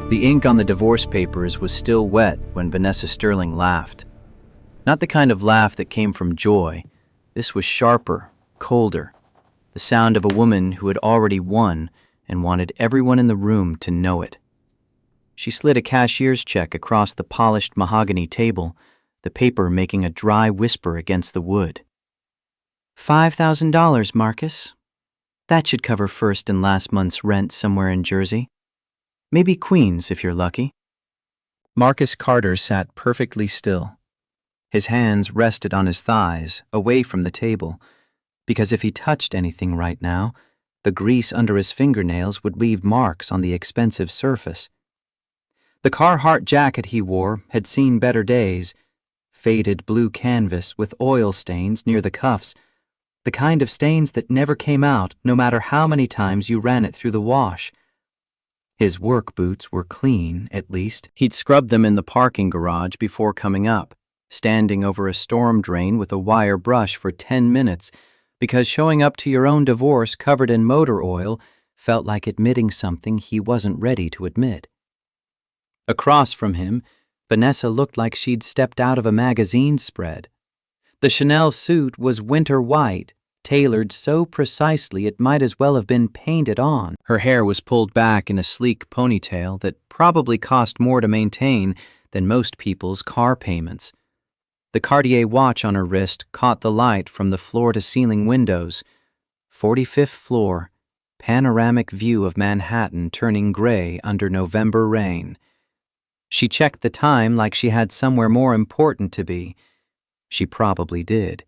The ink on the divorce papers was still wet when Vanessa Sterling laughed. Not the kind of laugh that came from joy. This was sharper, colder, the sound of a woman who had already won and wanted everyone in the room to know it. She slid a cashier's check across the polished mahogany table, the paper making a dry whisper against the wood. $5,000, Marcus. That should cover first and last month's rent somewhere in Jersey. Maybe Queens, if you're lucky. Marcus Carter sat perfectly still. His hands rested on his thighs, away from the table, because if he touched anything right now, the grease under his fingernails would leave marks on the expensive surface. The Carhartt jacket he wore had seen better days, faded blue canvas with oil stains near the cuffs, the kind of stains that never came out no matter how many times you ran it through the wash. His work boots were clean, at least. He'd scrubbed them in the parking garage before coming up, standing over a storm drain with a wire brush for 10 minutes, because showing up to your own divorce covered in motor oil felt like admitting something he wasn't ready to admit. Across from him, Vanessa looked like she'd stepped out of a magazine spread. The Chanel suit was winter white, tailored so precisely it might as well have been painted on. Her hair was pulled back in a sleek ponytail that probably cost more to maintain than most people's car payments. The Cartier watch on her wrist caught the light from the floor-to-ceiling windows. 45th floor, panoramic view of Manhattan turning gray under November rain. She checked the time like she had somewhere more important to be. She probably did.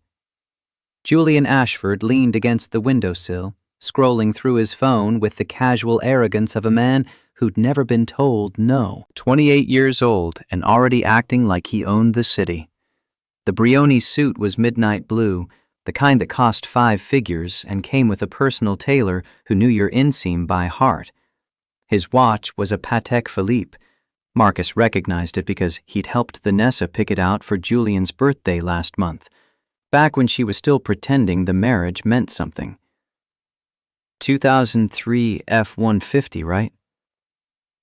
Julian Ashford leaned against the windowsill, scrolling through his phone with the casual arrogance of a man who'd never been told no. 28 years old and already acting like he owned the city. The Brioni suit was midnight blue, the kind that cost 5 figures and came with a personal tailor who knew your inseam by heart. His watch was a Patek Philippe. Marcus recognized it because he'd helped Vanessa pick it out for Julian's birthday last month, back when she was still pretending the marriage meant something. 2003 F-150, right?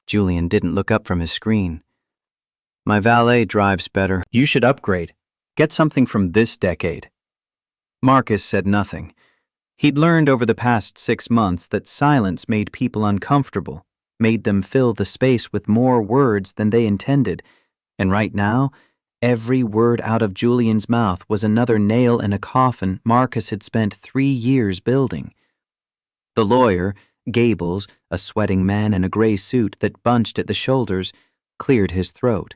Julian didn't look up from his screen. My valet drives better. You should upgrade. Get something from this decade. Marcus said nothing. He'd learned over the past 6 months that silence made people uncomfortable, made them fill the space with more words than they intended, and right now, every word out of Julian's mouth was another nail in a coffin Marcus had spent 3 years building. The lawyer, Gables, a sweating man in a gray suit that bunched at the shoulders, cleared his throat.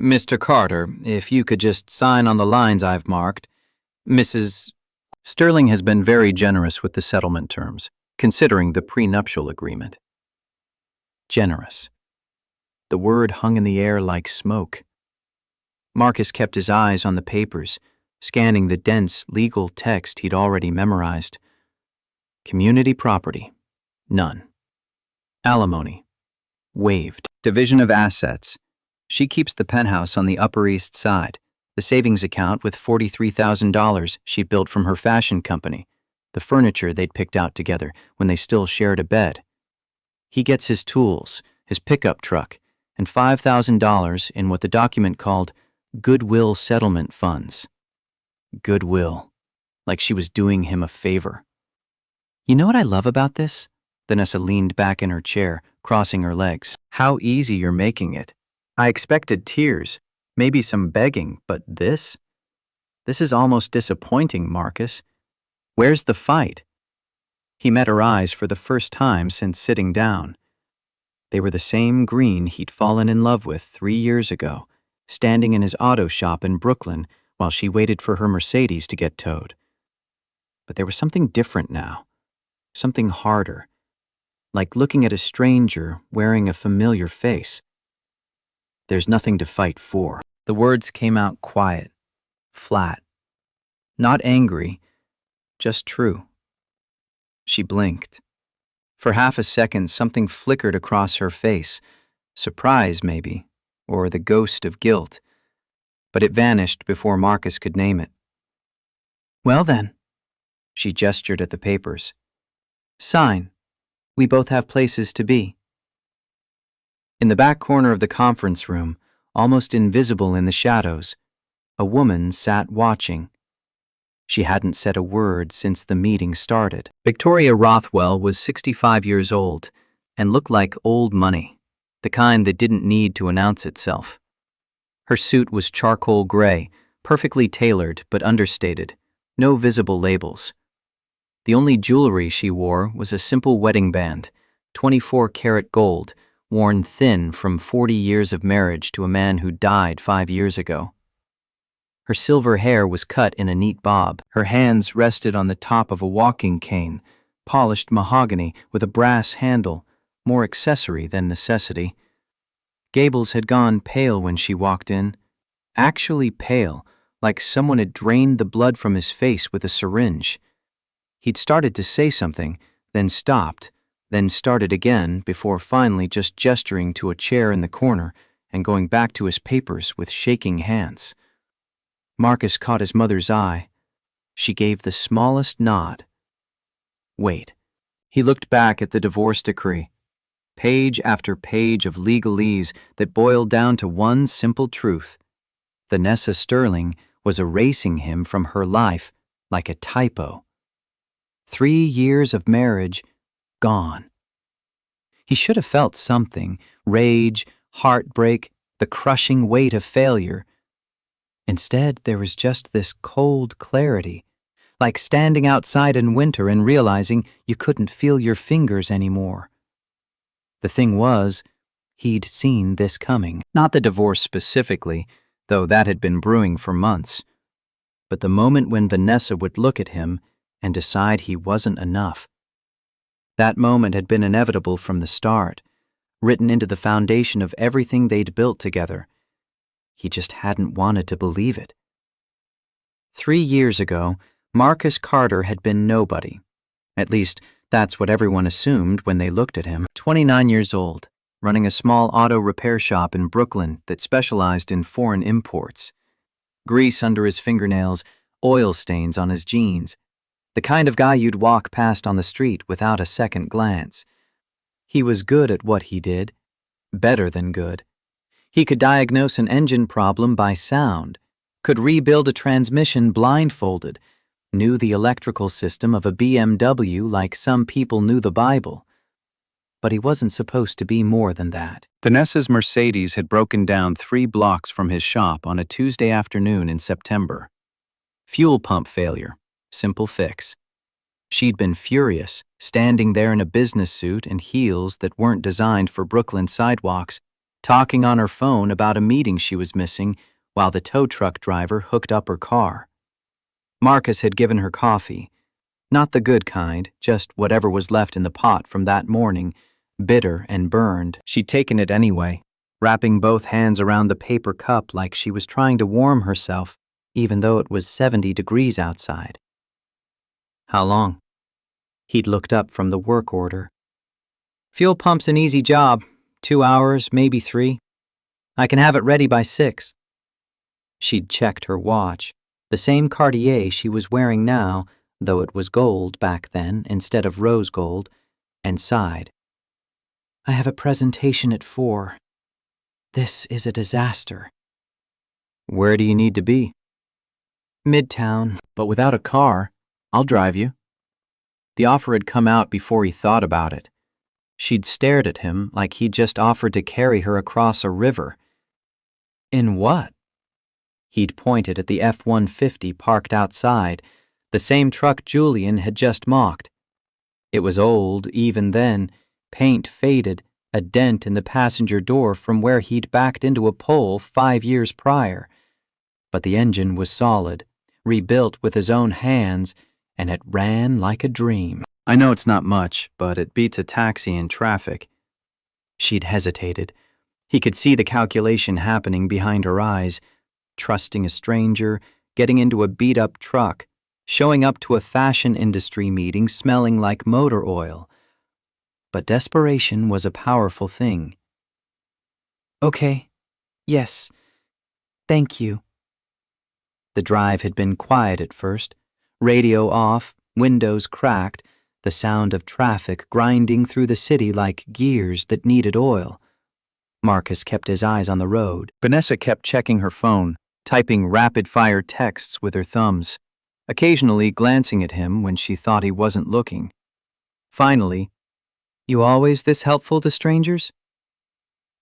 Mr. Carter, if you could just sign on the lines I've marked. Mrs. Sterling has been very generous with the settlement terms, considering the prenuptial agreement. Generous. The word hung in the air like smoke. Marcus kept his eyes on the papers, scanning the dense legal text he'd already memorized. Community property. None. Alimony. Waived. Division of assets. She keeps the penthouse on the Upper East Side, the savings account with $43,000 she'd built from her fashion company, the furniture they'd picked out together when they still shared a bed. He gets his tools, his pickup truck, and $5,000 in what the document called Goodwill Settlement Funds. Goodwill. Like she was doing him a favor. You know what I love about this? Vanessa leaned back in her chair, crossing her legs. How easy you're making it. I expected tears, maybe some begging, but this? This is almost disappointing, Marcus. Where's the fight? He met her eyes for the first time since sitting down. They were the same green he'd fallen in love with 3 years ago, standing in his auto shop in Brooklyn while she waited for her Mercedes to get towed. But there was something different now, something harder, like looking at a stranger wearing a familiar face. There's nothing to fight for. The words came out quiet, flat, not angry, just true. She blinked. For half a second, something flickered across her face, surprise maybe, or the ghost of guilt, but it vanished before Marcus could name it. Well then, she gestured at the papers. Sign. We both have places to be. In the back corner of the conference room, almost invisible in the shadows, a woman sat watching. She hadn't said a word since the meeting started. Victoria Rothwell was 65 years old and looked like old money, the kind that didn't need to announce itself. Her suit was charcoal gray, perfectly tailored but understated, no visible labels. The only jewelry she wore was a simple wedding band, 24-karat gold, worn thin from 40 years of marriage to a man who died 5 years ago. Her silver hair was cut in a neat bob. Her hands rested on the top of a walking cane, polished mahogany with a brass handle, more accessory than necessity. Gables had gone pale when she walked in. Actually pale, like someone had drained the blood from his face with a syringe. He'd started to say something, then stopped, then started again before finally just gesturing to a chair in the corner and going back to his papers with shaking hands. Marcus caught his mother's eye. She gave the smallest nod. Wait. He looked back at the divorce decree. Page after page of legalese that boiled down to one simple truth. Vanessa Sterling was erasing him from her life like a typo. 3 years of marriage gone. He should have felt something, rage, heartbreak, the crushing weight of failure. Instead, there was just this cold clarity, like standing outside in winter and realizing you couldn't feel your fingers anymore. The thing was, he'd seen this coming. Not the divorce specifically, though that had been brewing for months, but the moment when Vanessa would look at him and decide he wasn't enough. That moment had been inevitable from the start, written into the foundation of everything they'd built together. He just hadn't wanted to believe it. 3 years ago, Marcus Carter had been nobody. At least, that's what everyone assumed when they looked at him. 29 years old, running a small auto repair shop in Brooklyn that specialized in foreign imports. Grease under his fingernails, oil stains on his jeans. The kind of guy you'd walk past on the street without a second glance. He was good at what he did. Better than good. He could diagnose an engine problem by sound, could rebuild a transmission blindfolded, knew the electrical system of a BMW like some people knew the Bible. But he wasn't supposed to be more than that. Vanessa's Mercedes had broken down 3 blocks from his shop on a Tuesday afternoon in September. Fuel pump failure. Simple fix. She'd been furious, standing there in a business suit and heels that weren't designed for Brooklyn sidewalks, talking on her phone about a meeting she was missing while the tow truck driver hooked up her car. Marcus had given her coffee. Not the good kind, just whatever was left in the pot from that morning, bitter and burned. She'd taken it anyway, wrapping both hands around the paper cup like she was trying to warm herself, even though it was 70 degrees outside. How long? He'd looked up from the work order. Fuel pump's an easy job. 2 hours, maybe 3. I can have it ready by 6. She'd checked her watch, the same Cartier she was wearing now, though it was gold back then instead of rose gold, and sighed. I have a presentation at 4. This is a disaster. Where do you need to be? Midtown. But without a car, I'll drive you. The offer had come out before he thought about it. She'd stared at him like he'd just offered to carry her across a river. In what? He'd pointed at the F-150 parked outside, the same truck Julian had just mocked. It was old, even then, paint faded, a dent in the passenger door from where he'd backed into a pole 5 years prior. But the engine was solid, rebuilt with his own hands, and it ran like a dream. I know it's not much, but it beats a taxi in traffic. She'd hesitated. He could see the calculation happening behind her eyes, trusting a stranger, getting into a beat-up truck, showing up to a fashion industry meeting smelling like motor oil. But desperation was a powerful thing. Okay. Yes. Thank you. The drive had been quiet at first, radio off, windows cracked, the sound of traffic grinding through the city like gears that needed oil. Marcus kept his eyes on the road. Vanessa kept checking her phone, typing rapid-fire texts with her thumbs, occasionally glancing at him when she thought he wasn't looking. Finally, "You always this helpful to strangers?"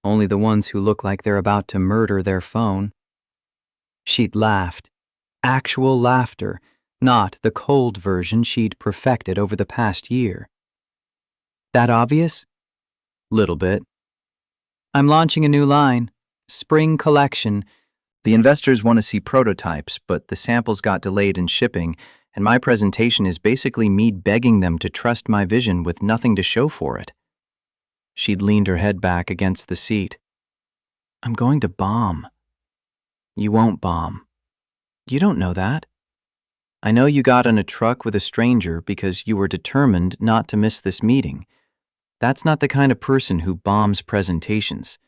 "Only the ones who look like they're about to murder their phone." She'd laughed. Actual laughter, not the cold version she'd perfected over the past year. "That obvious?" "Little bit." "I'm launching a new line. Spring collection. The investors want to see prototypes, but the samples got delayed in shipping, and my presentation is basically me begging them to trust my vision with nothing to show for it." She'd leaned her head back against the seat. "I'm going to bomb." "You won't bomb. You don't know that. I know you got in a truck with a stranger because you were determined not to miss this meeting. That's not the kind of person who bombs presentations."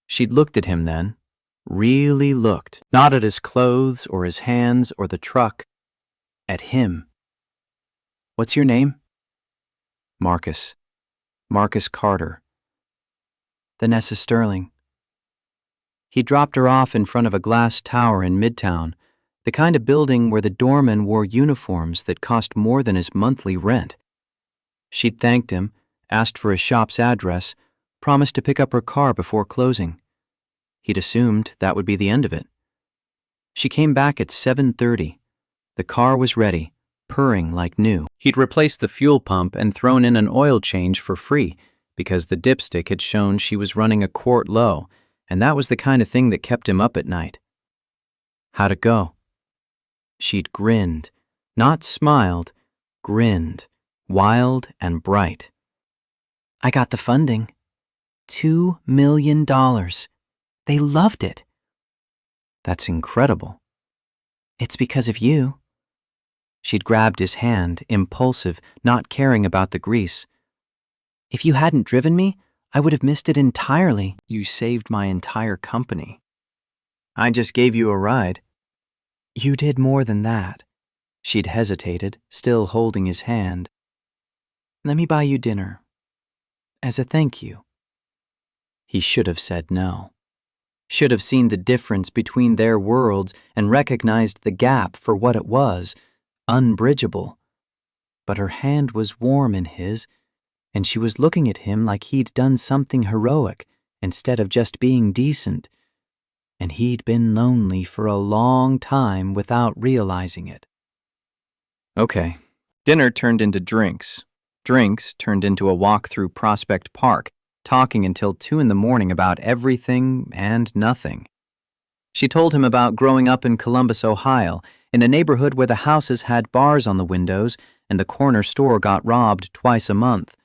She'd looked at him then, really looked, not at his clothes or his hands or the truck, at him. "What's your name?" "Marcus. Marcus Carter." "Vanessa Sterling." He dropped her off in front of a glass tower in Midtown, the kind of building where the doorman wore uniforms that cost more than his monthly rent. She'd thanked him, asked for his shop's address, promised to pick up her car before closing. He'd assumed that would be the end of it. She came back at 7:30. The car was ready, purring like new. He'd replaced the fuel pump and thrown in an oil change for free because the dipstick had shown she was running a quart low, and that was the kind of thing that kept him up at night. "How'd it go?" She'd grinned, not smiled, grinned, wild and bright. "I got the funding. $2 million. They loved it." "That's incredible." "It's because of you." She'd grabbed his hand, impulsive, not caring about the grease. "If you hadn't driven me, I would have missed it entirely." "You saved my entire company." "I just gave you a ride." "You did more than that." She'd hesitated, still holding his hand. "Let me buy you dinner. As a thank you." He should have said no. Should have seen the difference between their worlds and recognized the gap for what it was, unbridgeable. But her hand was warm in his, and she was looking at him like he'd done something heroic instead of just being decent, and he'd been lonely for a long time without realizing it. Okay. Dinner turned into drinks. Drinks turned into a walk through Prospect Park, talking until 2 a.m. about everything and nothing. She told him about growing up in Columbus, Ohio, in a neighborhood where the houses had bars on the windows and the corner store got robbed twice a month.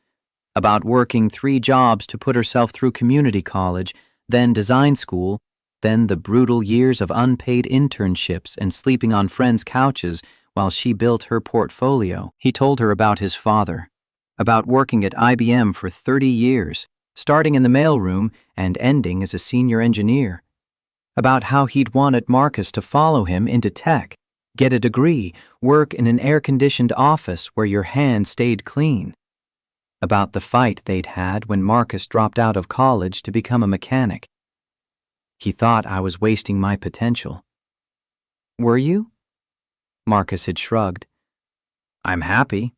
About working 3 jobs to put herself through community college, then design school, then the brutal years of unpaid internships and sleeping on friends' couches while she built her portfolio. He told her about his father, about working at IBM for 30 years, starting in the mailroom and ending as a senior engineer. About how he'd wanted Marcus to follow him into tech, get a degree, work in an air-conditioned office where your hands stayed clean. About the fight they'd had when Marcus dropped out of college to become a mechanic. He thought I was wasting my potential. "Were you?" Marcus had shrugged. "I'm happy.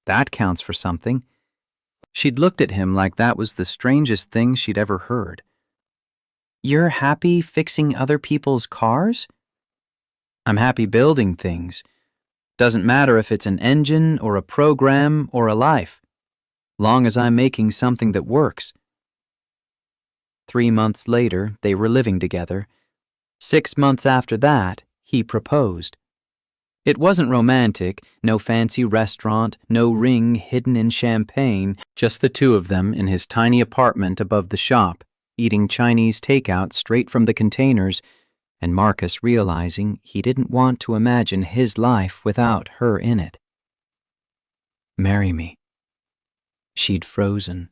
That counts for something." She'd looked at him like that was the strangest thing she'd ever heard. "You're happy fixing other people's cars?" "I'm happy building things. Doesn't matter if it's an engine or a program or a life, long as I'm making something that works." 3 months later, they were living together. 6 months after that, he proposed. It wasn't romantic, no fancy restaurant, no ring hidden in champagne, just the 2 of them in his tiny apartment above the shop, eating Chinese takeout straight from the containers, and Marcus realizing he didn't want to imagine his life without her in it. "Marry me." She'd frozen,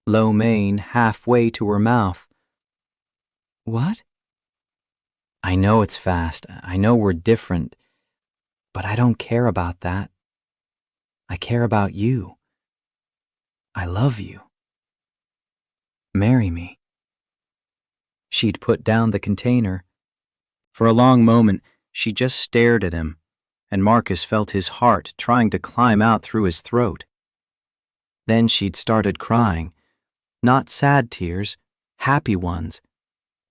lo mein halfway to her mouth. "What?" "I know it's fast. I know we're different. But I don't care about that. I care about you. I love you. Marry me." She'd put down the container. For a long moment, she just stared at him, and Marcus felt his heart trying to climb out through his throat. Then she'd started crying, not sad tears, happy ones,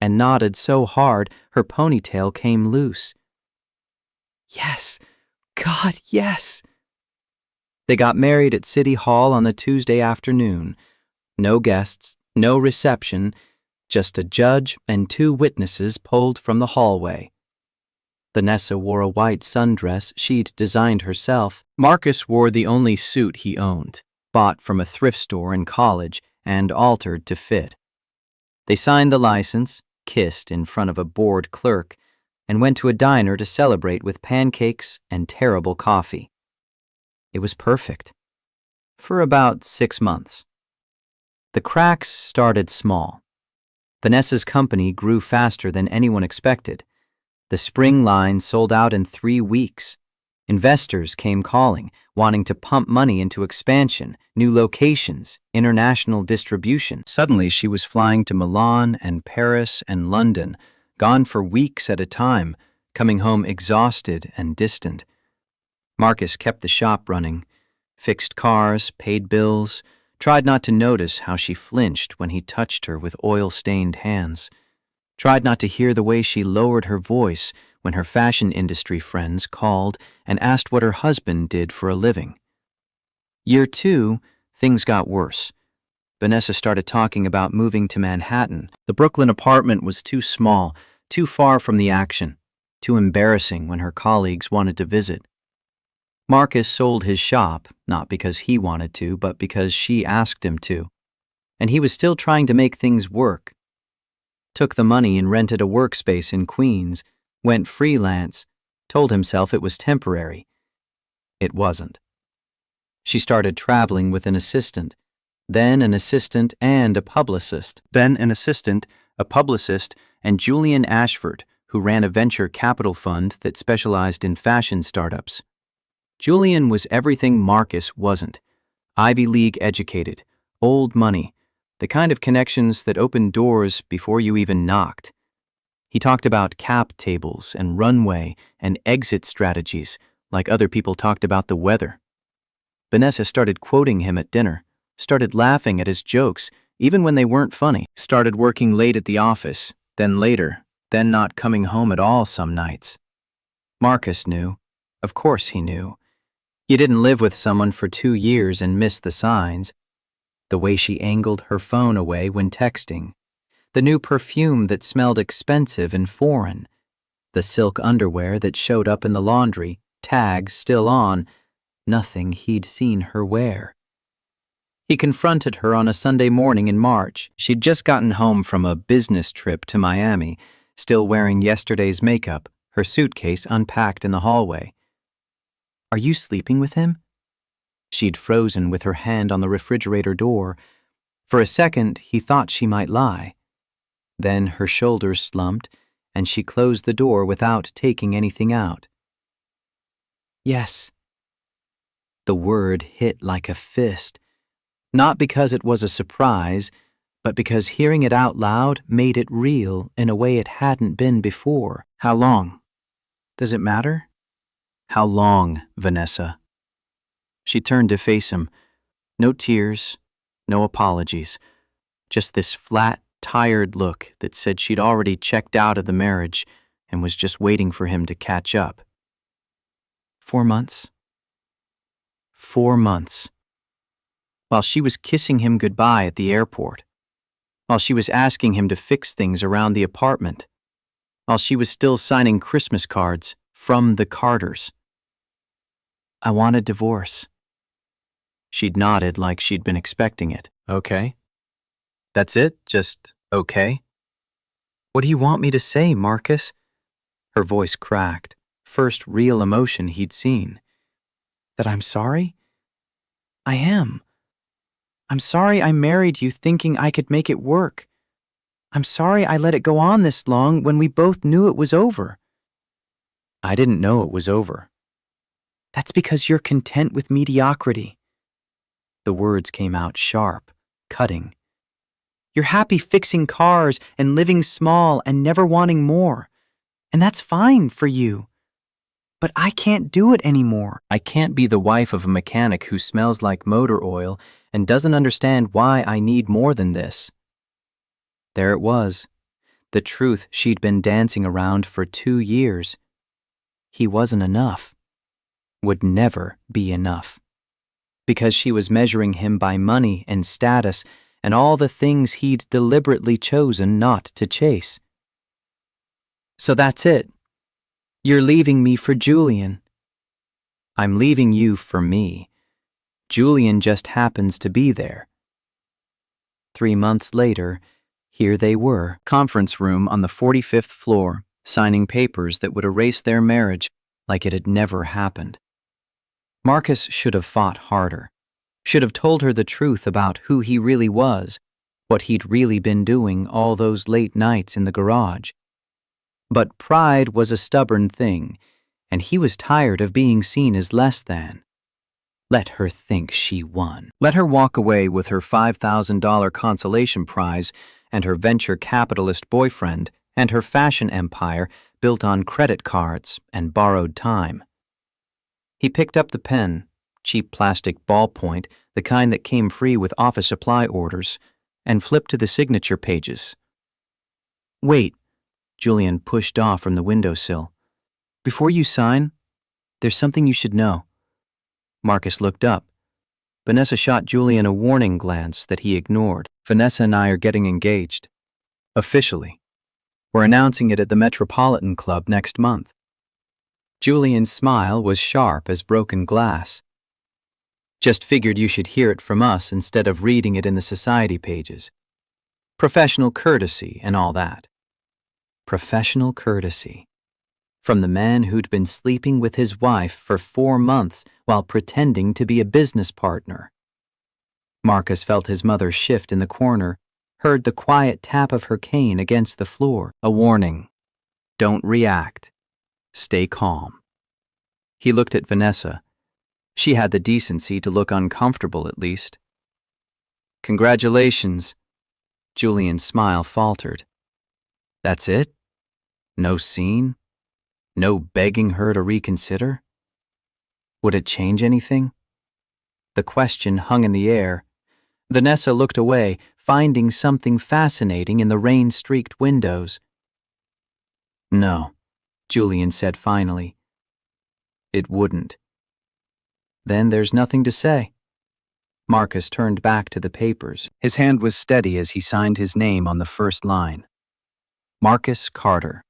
and nodded so hard her ponytail came loose. Yes, God, yes. They got married at City Hall on the Tuesday afternoon. No guests, no reception, just a judge and 2 witnesses pulled from the hallway. Vanessa wore a white sundress she'd designed herself. Marcus wore the only suit he owned, bought from a thrift store in college and altered to fit. They signed the license, kissed in front of a bored clerk, and went to a diner to celebrate with pancakes and terrible coffee. It was perfect. For about 6 months. The cracks started small. Vanessa's company grew faster than anyone expected. The spring line sold out in 3 weeks. Investors came calling, wanting to pump money into expansion, new locations, international distribution. Suddenly, she was flying to Milan and Paris and London, gone for weeks at a time, coming home exhausted and distant. Marcus kept the shop running, fixed cars, paid bills, tried not to notice how she flinched when he touched her with oil-stained hands, tried not to hear the way she lowered her voice when her fashion industry friends called and asked what her husband did for a living. Year 2, things got worse. Vanessa started talking about moving to Manhattan. The Brooklyn apartment was too small, too far from the action, too embarrassing when her colleagues wanted to visit. Marcus sold his shop, not because he wanted to, but because she asked him to. And he was still trying to make things work. Took the money and rented a workspace in Queens, went freelance, told himself it was temporary. It wasn't. She started traveling with an assistant, then an assistant and a publicist, then an assistant, a publicist, and Julian Ashford, who ran a venture capital fund that specialized in fashion startups. Julian was everything Marcus wasn't. Ivy League educated, old money, the kind of connections that opened doors before you even knocked. He talked about cap tables and runway and exit strategies like other people talked about the weather. Vanessa started quoting him at dinner, started laughing at his jokes even when they weren't funny, started working late at the office, then later, then not coming home at all some nights. Marcus knew. Of course he knew. You didn't live with someone for 2 years and miss the signs. The way she angled her phone away when texting. The new perfume that smelled expensive and foreign. The silk underwear that showed up in the laundry, tag still on, nothing he'd seen her wear. He confronted her on a Sunday morning in March. She'd just gotten home from a business trip to Miami, still wearing yesterday's makeup, her suitcase unpacked in the hallway. "Are you sleeping with him?" She'd frozen with her hand on the refrigerator door. For a second, he thought she might lie. Then her shoulders slumped, and she closed the door without taking anything out. "Yes." The word hit like a fist, not because it was a surprise, but because hearing it out loud made it real in a way it hadn't been before. "How long? Does it matter?" "How long, Vanessa?" She turned to face him. No tears, no apologies. Just this flat, tired look that said she'd already checked out of the marriage and was just waiting for him to catch up. 4 months. 4 months. While she was kissing him goodbye at the airport. While she was asking him to fix things around the apartment. While she was still signing Christmas cards from the Carters. "I want a divorce." She'd nodded like she'd been expecting it. "Okay. That's it? Just okay?" "What do you want me to say, Marcus?" Her voice cracked, first real emotion he'd seen. "That I'm sorry? I am. I'm sorry I married you thinking I could make it work. I'm sorry I let it go on this long when we both knew it was over." "I didn't know it was over." "That's because you're content with mediocrity." The words came out sharp, cutting. You're happy fixing cars and living small and never wanting more. And that's fine for you. But I can't do it anymore. I can't be the wife of a mechanic who smells like motor oil and doesn't understand why I need more than this. There it was, the truth she'd been dancing around for 2 years. He wasn't enough. Would never be enough. Because she was measuring him by money and status and all the things he'd deliberately chosen not to chase. So that's it. You're leaving me for Julian. I'm leaving you for me. Julian just happens to be there. 3 months later, here they were, conference room on the 45th floor, signing papers that would erase their marriage like it had never happened. Marcus should have fought harder, should have told her the truth about who he really was, what he'd really been doing all those late nights in the garage. But pride was a stubborn thing, and he was tired of being seen as less than. Let her think she won. Let her walk away with her $5,000 consolation prize and her venture capitalist boyfriend and her fashion empire built on credit cards and borrowed time. He picked up the pen, cheap plastic ballpoint, the kind that came free with office supply orders, and flipped to the signature pages. Wait, Julian pushed off from the windowsill. Before you sign, there's something you should know. Marcus looked up. Vanessa shot Julian a warning glance that he ignored. Vanessa and I are getting engaged. Officially. We're announcing it at the Metropolitan Club next month. Julian's smile was sharp as broken glass. Just figured you should hear it from us instead of reading it in the society pages. Professional courtesy and all that. Professional courtesy. From the man who'd been sleeping with his wife for 4 months while pretending to be a business partner. Marcus felt his mother shift in the corner, heard the quiet tap of her cane against the floor, a warning. Don't react. Stay calm. He looked at Vanessa. She had the decency to look uncomfortable at least. Congratulations. Julian's smile faltered. That's it? No scene? No begging her to reconsider? Would it change anything? The question hung in the air. Vanessa looked away, finding something fascinating in the rain-streaked windows. No, Julian said finally. It wouldn't. Then there's nothing to say. Marcus turned back to the papers. His hand was steady as he signed his name on the first line. Marcus Carter.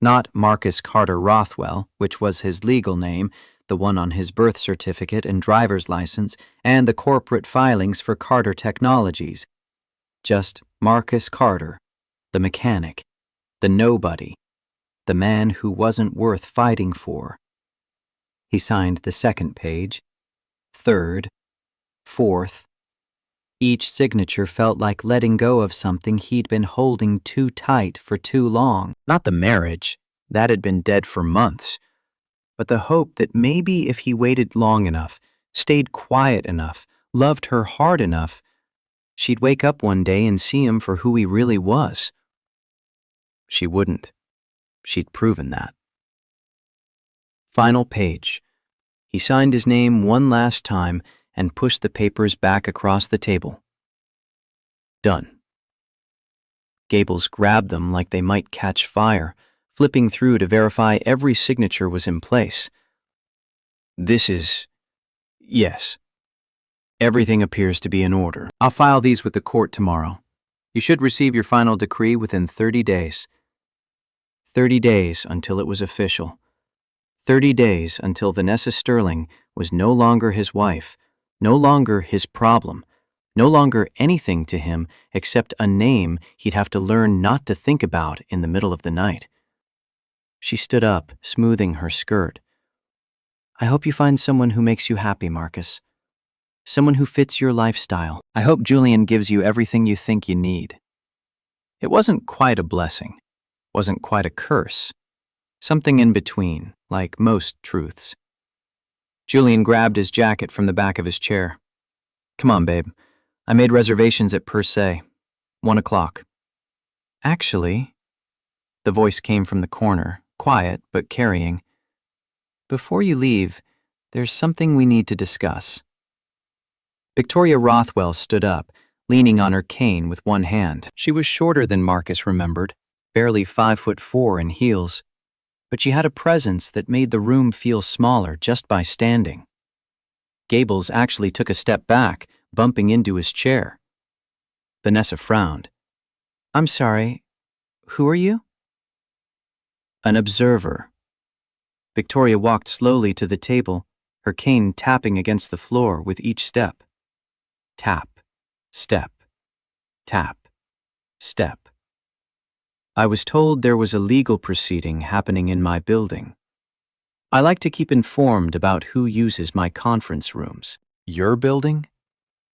Not Marcus Carter Rothwell, which was his legal name, the one on his birth certificate and driver's license, and the corporate filings for Carter Technologies. Just Marcus Carter, the mechanic, the nobody, the man who wasn't worth fighting for. He signed the second page, third, fourth. Each signature felt like letting go of something he'd been holding too tight for too long. Not the marriage, that had been dead for months, but the hope that maybe if he waited long enough, stayed quiet enough, loved her hard enough, she'd wake up one day and see him for who he really was. She wouldn't. She'd proven that. Final page. He signed his name one last time and pushed the papers back across the table. Done. Gables grabbed them like they might catch fire, flipping through to verify every signature was in place. This is... yes. Everything appears to be in order. I'll file these with the court tomorrow. You should receive your final decree within 30 days. 30 days until it was official. 30 days until Vanessa Sterling was no longer his wife, no longer his problem, no longer anything to him except a name he'd have to learn not to think about in the middle of the night. She stood up, smoothing her skirt. I hope you find someone who makes you happy, Marcus. Someone who fits your lifestyle. I hope Julian gives you everything you think you need. It wasn't quite a blessing, wasn't quite a curse. Something in between, like most truths. Julian grabbed his jacket from the back of his chair. Come on, babe. I made reservations at Per Se. 1 o'clock. Actually, the voice came from the corner, quiet but carrying. Before you leave, there's something we need to discuss. Victoria Rothwell stood up, leaning on her cane with one hand. She was shorter than Marcus remembered, barely 5'4" in heels, but she had a presence that made the room feel smaller just by standing. Gables actually took a step back, bumping into his chair. Vanessa frowned. "I'm sorry, who are you?" "An observer." Victoria walked slowly to the table, her cane tapping against the floor with each step. Tap, step, tap, step. "I was told there was a legal proceeding happening in my building. I like to keep informed about who uses my conference rooms." "Your building?"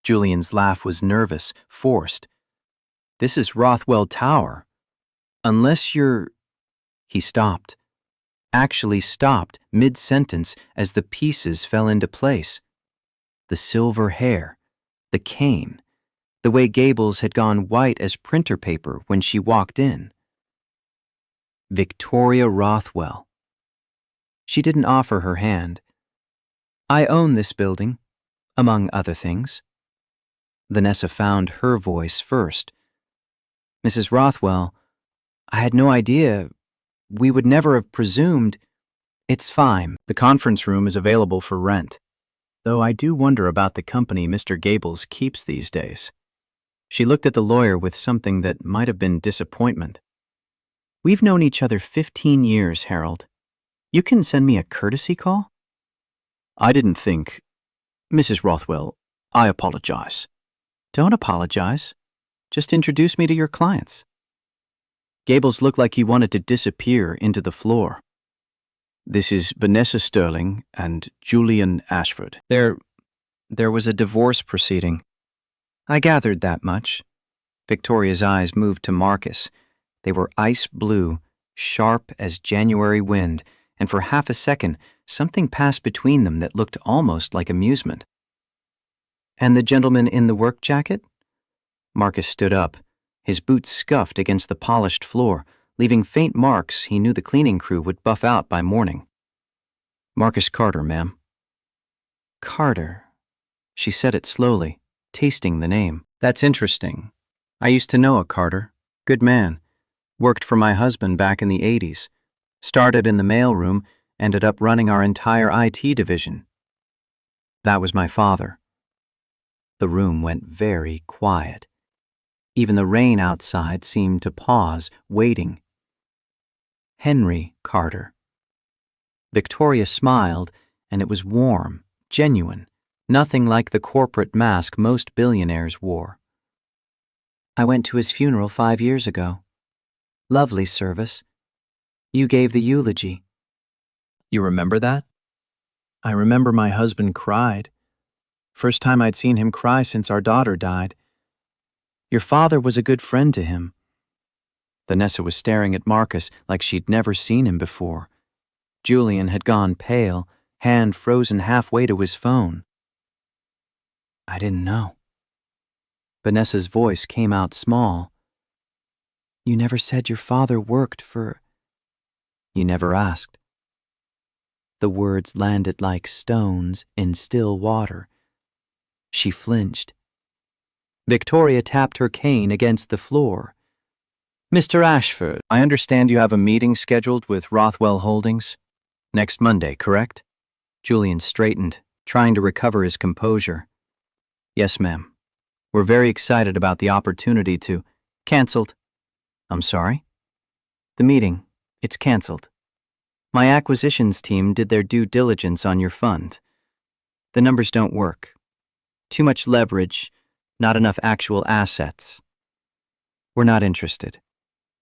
Julian's laugh was nervous, forced. "This is Rothwell Tower. Unless you're—" He stopped. Actually stopped mid-sentence as the pieces fell into place. The silver hair, the cane, the way Gables had gone white as printer paper when she walked in. Victoria Rothwell. She didn't offer her hand. "I own this building, among other things." Vanessa found her voice first. "Mrs. Rothwell, I had no idea. We would never have presumed." "It's fine. The conference room is available for rent. Though I do wonder about the company Mr. Gables keeps these days." She looked at the lawyer with something that might have been disappointment. "We've known each other 15 years, Harold. You can send me a courtesy call?" "I didn't think—" "Mrs. Rothwell, I apologize." "Don't apologize. Just introduce me to your clients." Gables looked like he wanted to disappear into the floor. "This is Vanessa Sterling and Julian Ashford." There was a divorce proceeding. "I gathered that much." Victoria's eyes moved to Marcus. They were ice blue, sharp as January wind, and for half a second, something passed between them that looked almost like amusement. "And the gentleman in the work jacket?" Marcus stood up. His boots scuffed against the polished floor, leaving faint marks he knew the cleaning crew would buff out by morning. "Marcus Carter, ma'am." "Carter." She said it slowly, tasting the name. "That's interesting. I used to know a Carter. Good man. Worked for my husband back in the 80s. Started in the mailroom, ended up running our entire IT division. That was my father." The room went very quiet. Even the rain outside seemed to pause, waiting. "Henry Carter." Victoria smiled, and it was warm, genuine, nothing like the corporate mask most billionaires wore. "I went to his funeral 5 years ago. Lovely service. You gave the eulogy." "You remember that?" "I remember my husband cried. First time I'd seen him cry since our daughter died. Your father was a good friend to him." Vanessa was staring at Marcus like she'd never seen him before. Julian had gone pale, hand frozen halfway to his phone. "I didn't know." Vanessa's voice came out small. "You never said your father worked for—" "You never asked." The words landed like stones in still water. She flinched. Victoria tapped her cane against the floor. "Mr. Ashford, I understand you have a meeting scheduled with Rothwell Holdings next Monday, correct?" Julian straightened, trying to recover his composure. "Yes, ma'am. We're very excited about the opportunity to—" "Cancelled." "I'm sorry?" "The meeting. It's cancelled. My acquisitions team did their due diligence on your fund. The numbers don't work. Too much leverage, not enough actual assets. We're not interested."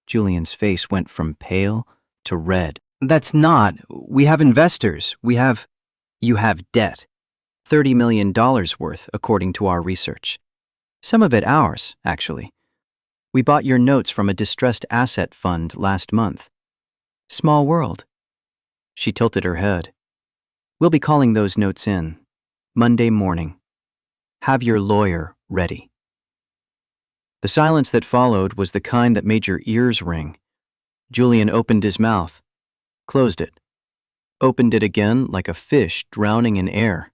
Julian's face went from pale to red. "That's not. We have investors. We have—" "You have debt. $30 million worth, according to our research. Some of it ours, actually. We bought your notes from a distressed asset fund last month. Small world." She tilted her head. "We'll be calling those notes in Monday morning. Have your lawyer ready." The silence that followed was the kind that made your ears ring. Julian opened his mouth, closed it, opened it again like a fish drowning in air.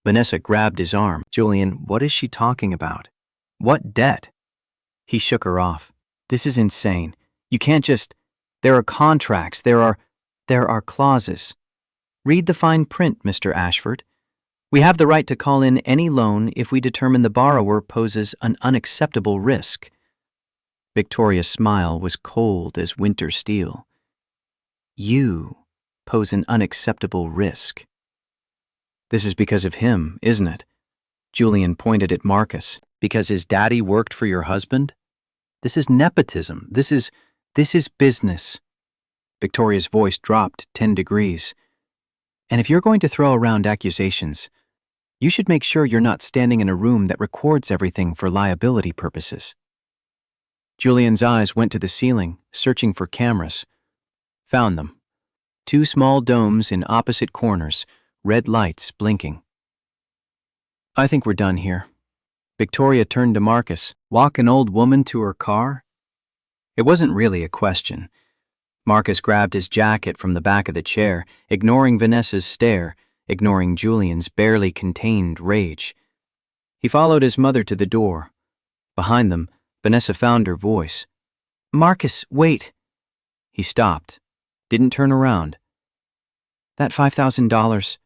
Vanessa grabbed his arm. Julian, what is she talking about? What debt? He shook her off. This is insane. You can't just... There are contracts. There are clauses. Read the fine print, Mr. Ashford. We have the right to call in any loan if we determine the borrower poses an unacceptable risk. Victoria's smile was cold as winter steel. You pose an unacceptable risk. This is because of him, isn't it? Julian pointed at Marcus. Because his daddy worked for your husband? This is nepotism. This is business. Victoria's voice dropped 10 degrees. And if you're going to throw around accusations, you should make sure you're not standing in a room that records everything for liability purposes. Julian's eyes went to the ceiling, searching for cameras. Found them. 2 small domes in opposite corners, red lights blinking. I think we're done here. Victoria turned to Marcus. Walk an old woman to her car? It wasn't really a question. Marcus grabbed his jacket from the back of the chair, ignoring Vanessa's stare, ignoring Julian's barely contained rage. He followed his mother to the door. Behind them, Vanessa found her voice. Marcus, wait. He stopped, didn't turn around. That $5,000,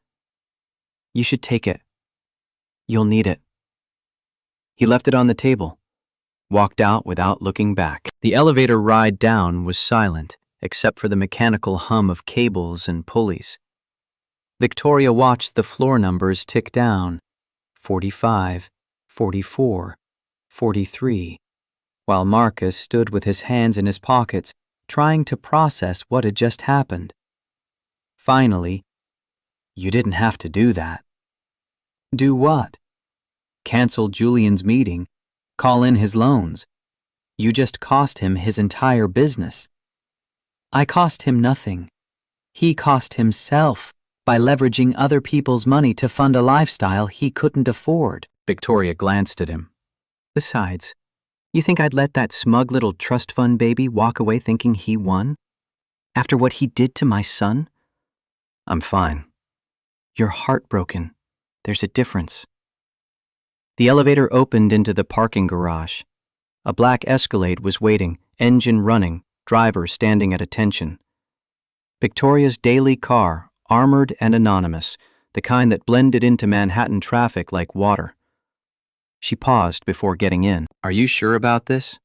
you should take it. You'll need it. He left it on the table, walked out without looking back. The elevator ride down was silent, except for the mechanical hum of cables and pulleys. Victoria watched the floor numbers tick down, 45, 44, 43, while Marcus stood with his hands in his pockets, trying to process what had just happened. Finally, you didn't have to do that. Do what? Cancel Julian's meeting, call in his loans. You just cost him his entire business. I cost him nothing. He cost himself by leveraging other people's money to fund a lifestyle he couldn't afford. Victoria glanced at him. Besides, you think I'd let that smug little trust fund baby walk away thinking he won? After what he did to my son? I'm fine. You're heartbroken. There's a difference. The elevator opened into the parking garage. A black Escalade was waiting, engine running, driver standing at attention. Victoria's daily car, armored and anonymous, the kind that blended into Manhattan traffic like water. She paused before getting in. Are you sure about this?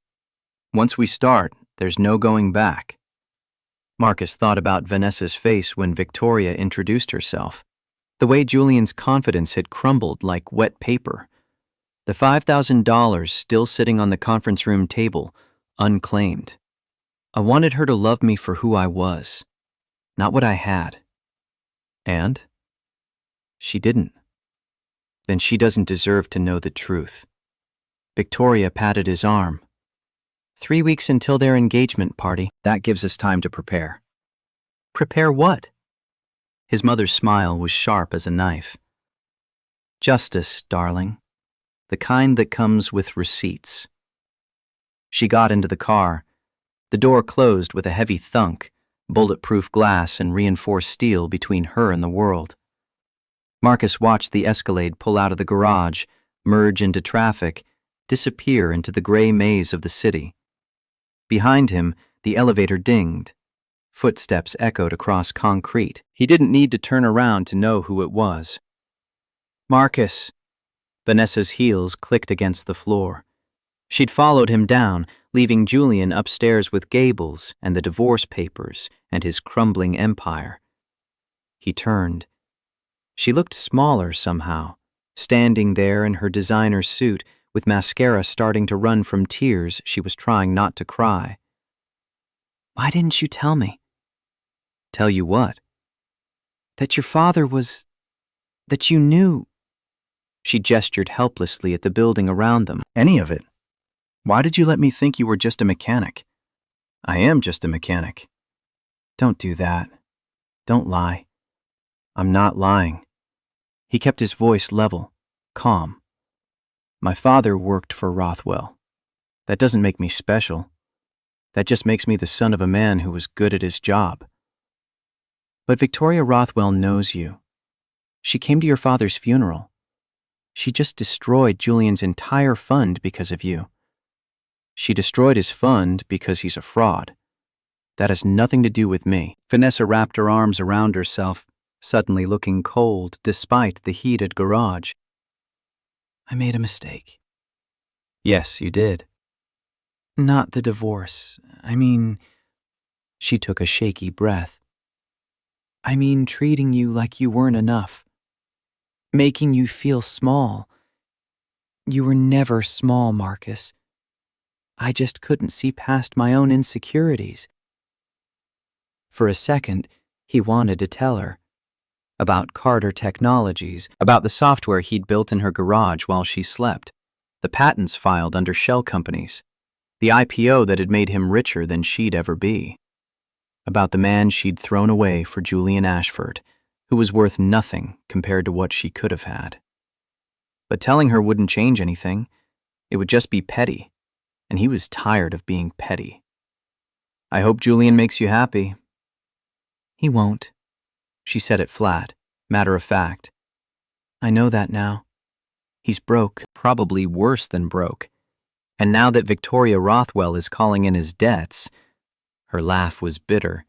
Once we start, there's no going back. Marcus thought about Vanessa's face when Victoria introduced herself. The way Julian's confidence had crumbled like wet paper. The $5,000 still sitting on the conference room table, unclaimed. I wanted her to love me for who I was, not what I had. And she didn't. Then she doesn't deserve to know the truth. Victoria patted his arm. 3 weeks until their engagement party. That gives us time to prepare. Prepare what? His mother's smile was sharp as a knife. Justice, darling. The kind that comes with receipts. She got into the car. The door closed with a heavy thunk, bulletproof glass and reinforced steel between her and the world. Marcus watched the Escalade pull out of the garage, merge into traffic, disappear into the gray maze of the city. Behind him, the elevator dinged. Footsteps echoed across concrete. He didn't need to turn around to know who it was. Marcus. Vanessa's heels clicked against the floor. She'd followed him down, leaving Julian upstairs with Gables and the divorce papers and his crumbling empire. He turned. She looked smaller somehow, standing there in her designer suit with mascara starting to run from tears she was trying not to cry. Why didn't you tell me? Tell you what? That your father was... that you knew... She gestured helplessly at the building around them. Any of it. Why did you let me think you were just a mechanic? I am just a mechanic. Don't do that. Don't lie. I'm not lying. He kept his voice level, calm. My father worked for Rothwell. That doesn't make me special. That just makes me the son of a man who was good at his job. But Victoria Rothwell knows you. She came to your father's funeral. She just destroyed Julian's entire fund because of you. She destroyed his fund because he's a fraud. That has nothing to do with me." Vanessa wrapped her arms around herself, suddenly looking cold despite the heated garage. "I made a mistake." "Yes, you did." "Not the divorce. I mean," she took a shaky breath. "I mean treating you like you weren't enough. Making you feel small. You were never small, Marcus. I just couldn't see past my own insecurities." For a second, he wanted to tell her. About Carter Technologies, about the software he'd built in her garage while she slept, the patents filed under shell companies, the IPO that had made him richer than she'd ever be, about the man she'd thrown away for Julian Ashford, who was worth nothing compared to what she could have had. But telling her wouldn't change anything. It would just be petty, and he was tired of being petty. "I hope Julian makes you happy." "He won't." She said it flat, matter of fact. "I know that now. He's broke, probably worse than broke. And now that Victoria Rothwell is calling in his debts," her laugh was bitter,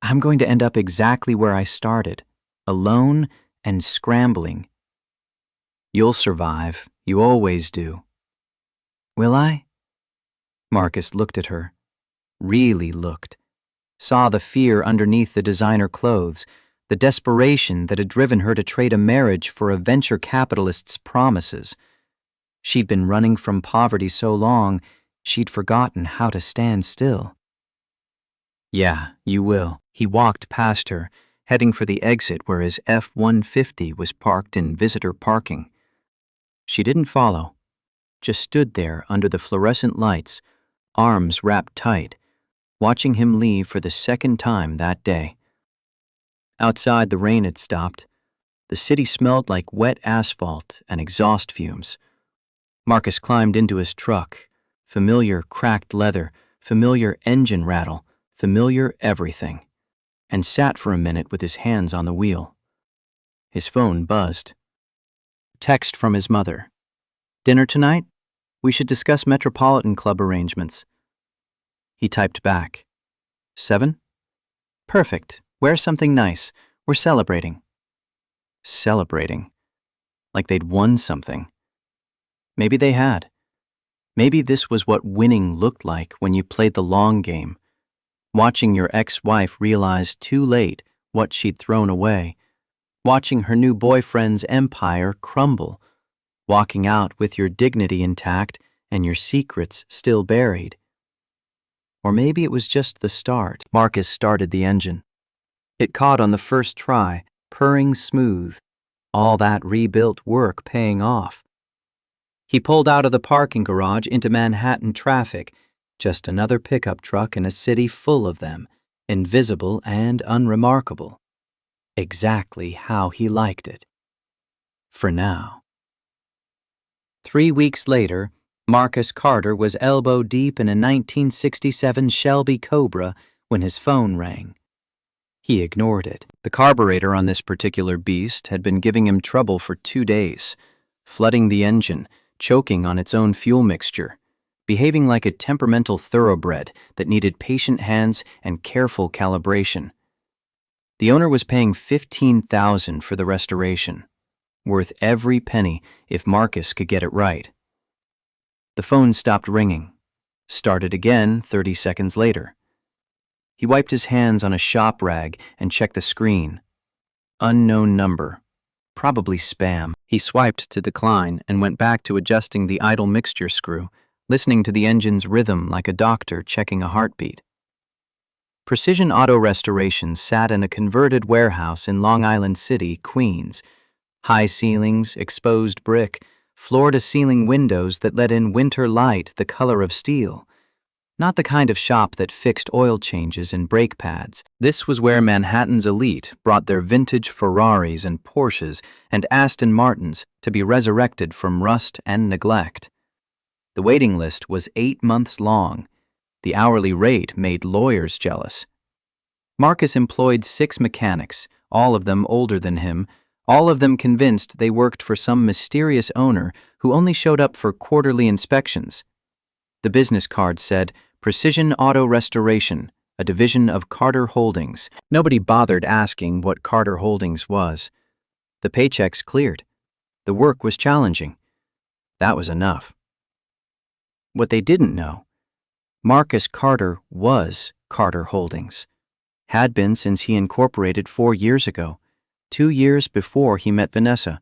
"I'm going to end up exactly where I started, alone and scrambling." "You'll survive. You always do." "Will I?" Marcus looked at her. Really looked. Saw the fear underneath the designer clothes, the desperation that had driven her to trade a marriage for a venture capitalist's promises. She'd been running from poverty so long, she'd forgotten how to stand still. "Yeah, you will." He walked past her, heading for the exit where his F-150 was parked in visitor parking. She didn't follow, just stood there under the fluorescent lights, arms wrapped tight, watching him leave for the second time that day. Outside, the rain had stopped. The city smelled like wet asphalt and exhaust fumes. Marcus climbed into his truck. Familiar cracked leather, familiar engine rattle, familiar everything, and sat for a minute with his hands on the wheel. His phone buzzed. Text from his mother. "Dinner tonight? We should discuss Metropolitan Club arrangements." He typed back. 7? "Perfect. Wear something nice. We're celebrating." Celebrating. Like they'd won something. Maybe they had. Maybe this was what winning looked like when you played the long game. Watching your ex-wife realize too late what she'd thrown away. Watching her new boyfriend's empire crumble. Walking out with your dignity intact and your secrets still buried. Or maybe it was just the start. Marcus started the engine. It caught on the first try, purring smooth. All that rebuilt work paying off. He pulled out of the parking garage into Manhattan traffic, just another pickup truck in a city full of them, invisible and unremarkable. Exactly how he liked it. For now. 3 weeks later, Marcus Carter was elbow deep in a 1967 Shelby Cobra when his phone rang. He ignored it. The carburetor on this particular beast had been giving him trouble for 2 days, flooding the engine, choking on its own fuel mixture, behaving like a temperamental thoroughbred that needed patient hands and careful calibration. The owner was paying $15,000 for the restoration, worth every penny if Marcus could get it right. The phone stopped ringing, started again 30 seconds later. He wiped his hands on a shop rag and checked the screen. Unknown number. Probably spam. He swiped to decline and went back to adjusting the idle mixture screw, listening to the engine's rhythm like a doctor checking a heartbeat. Precision Auto Restoration sat in a converted warehouse in Long Island City, Queens. High ceilings, exposed brick, floor-to-ceiling windows that let in winter light the color of steel. Not the kind of shop that fixed oil changes and brake pads. This was where Manhattan's elite brought their vintage Ferraris and Porsches and Aston Martins to be resurrected from rust and neglect. The waiting list was 8 months long. The hourly rate made lawyers jealous. Marcus employed 6 mechanics, all of them older than him, all of them convinced they worked for some mysterious owner who only showed up for quarterly inspections. The business card said, Precision Auto Restoration, a division of Carter Holdings. Nobody bothered asking what Carter Holdings was. The paychecks cleared. The work was challenging. That was enough. What they didn't know, Marcus Carter was Carter Holdings. Had been since he incorporated 4 years ago, 2 years before he met Vanessa,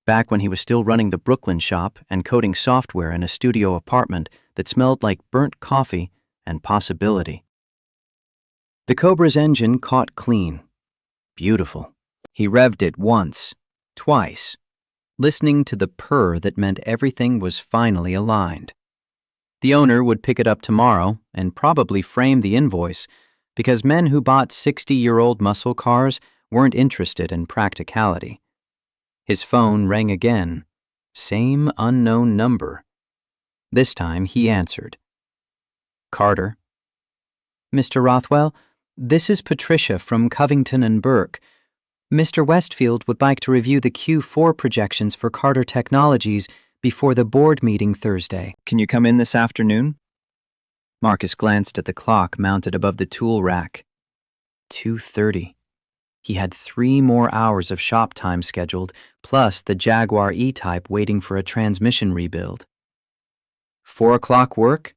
back when he was still running the Brooklyn shop and coding software in a studio apartment that smelled like burnt coffee and possibility. The Cobra's engine caught clean. Beautiful. He revved it once, twice, listening to the purr that meant everything was finally aligned. The owner would pick it up tomorrow and probably frame the invoice because men who bought 60-year-old muscle cars weren't interested in practicality. His phone rang again. Same unknown number. This time he answered. Carter. Mr. Rothwell, this is Patricia from Covington and Burke. Mr. Westfield would like to review the Q4 projections for Carter Technologies before the board meeting Thursday. Can you come in this afternoon? Marcus glanced at the clock mounted above the tool rack. 2:30. He had 3 more hours of shop time scheduled, plus the Jaguar E-Type waiting for a transmission rebuild. 4 o'clock work?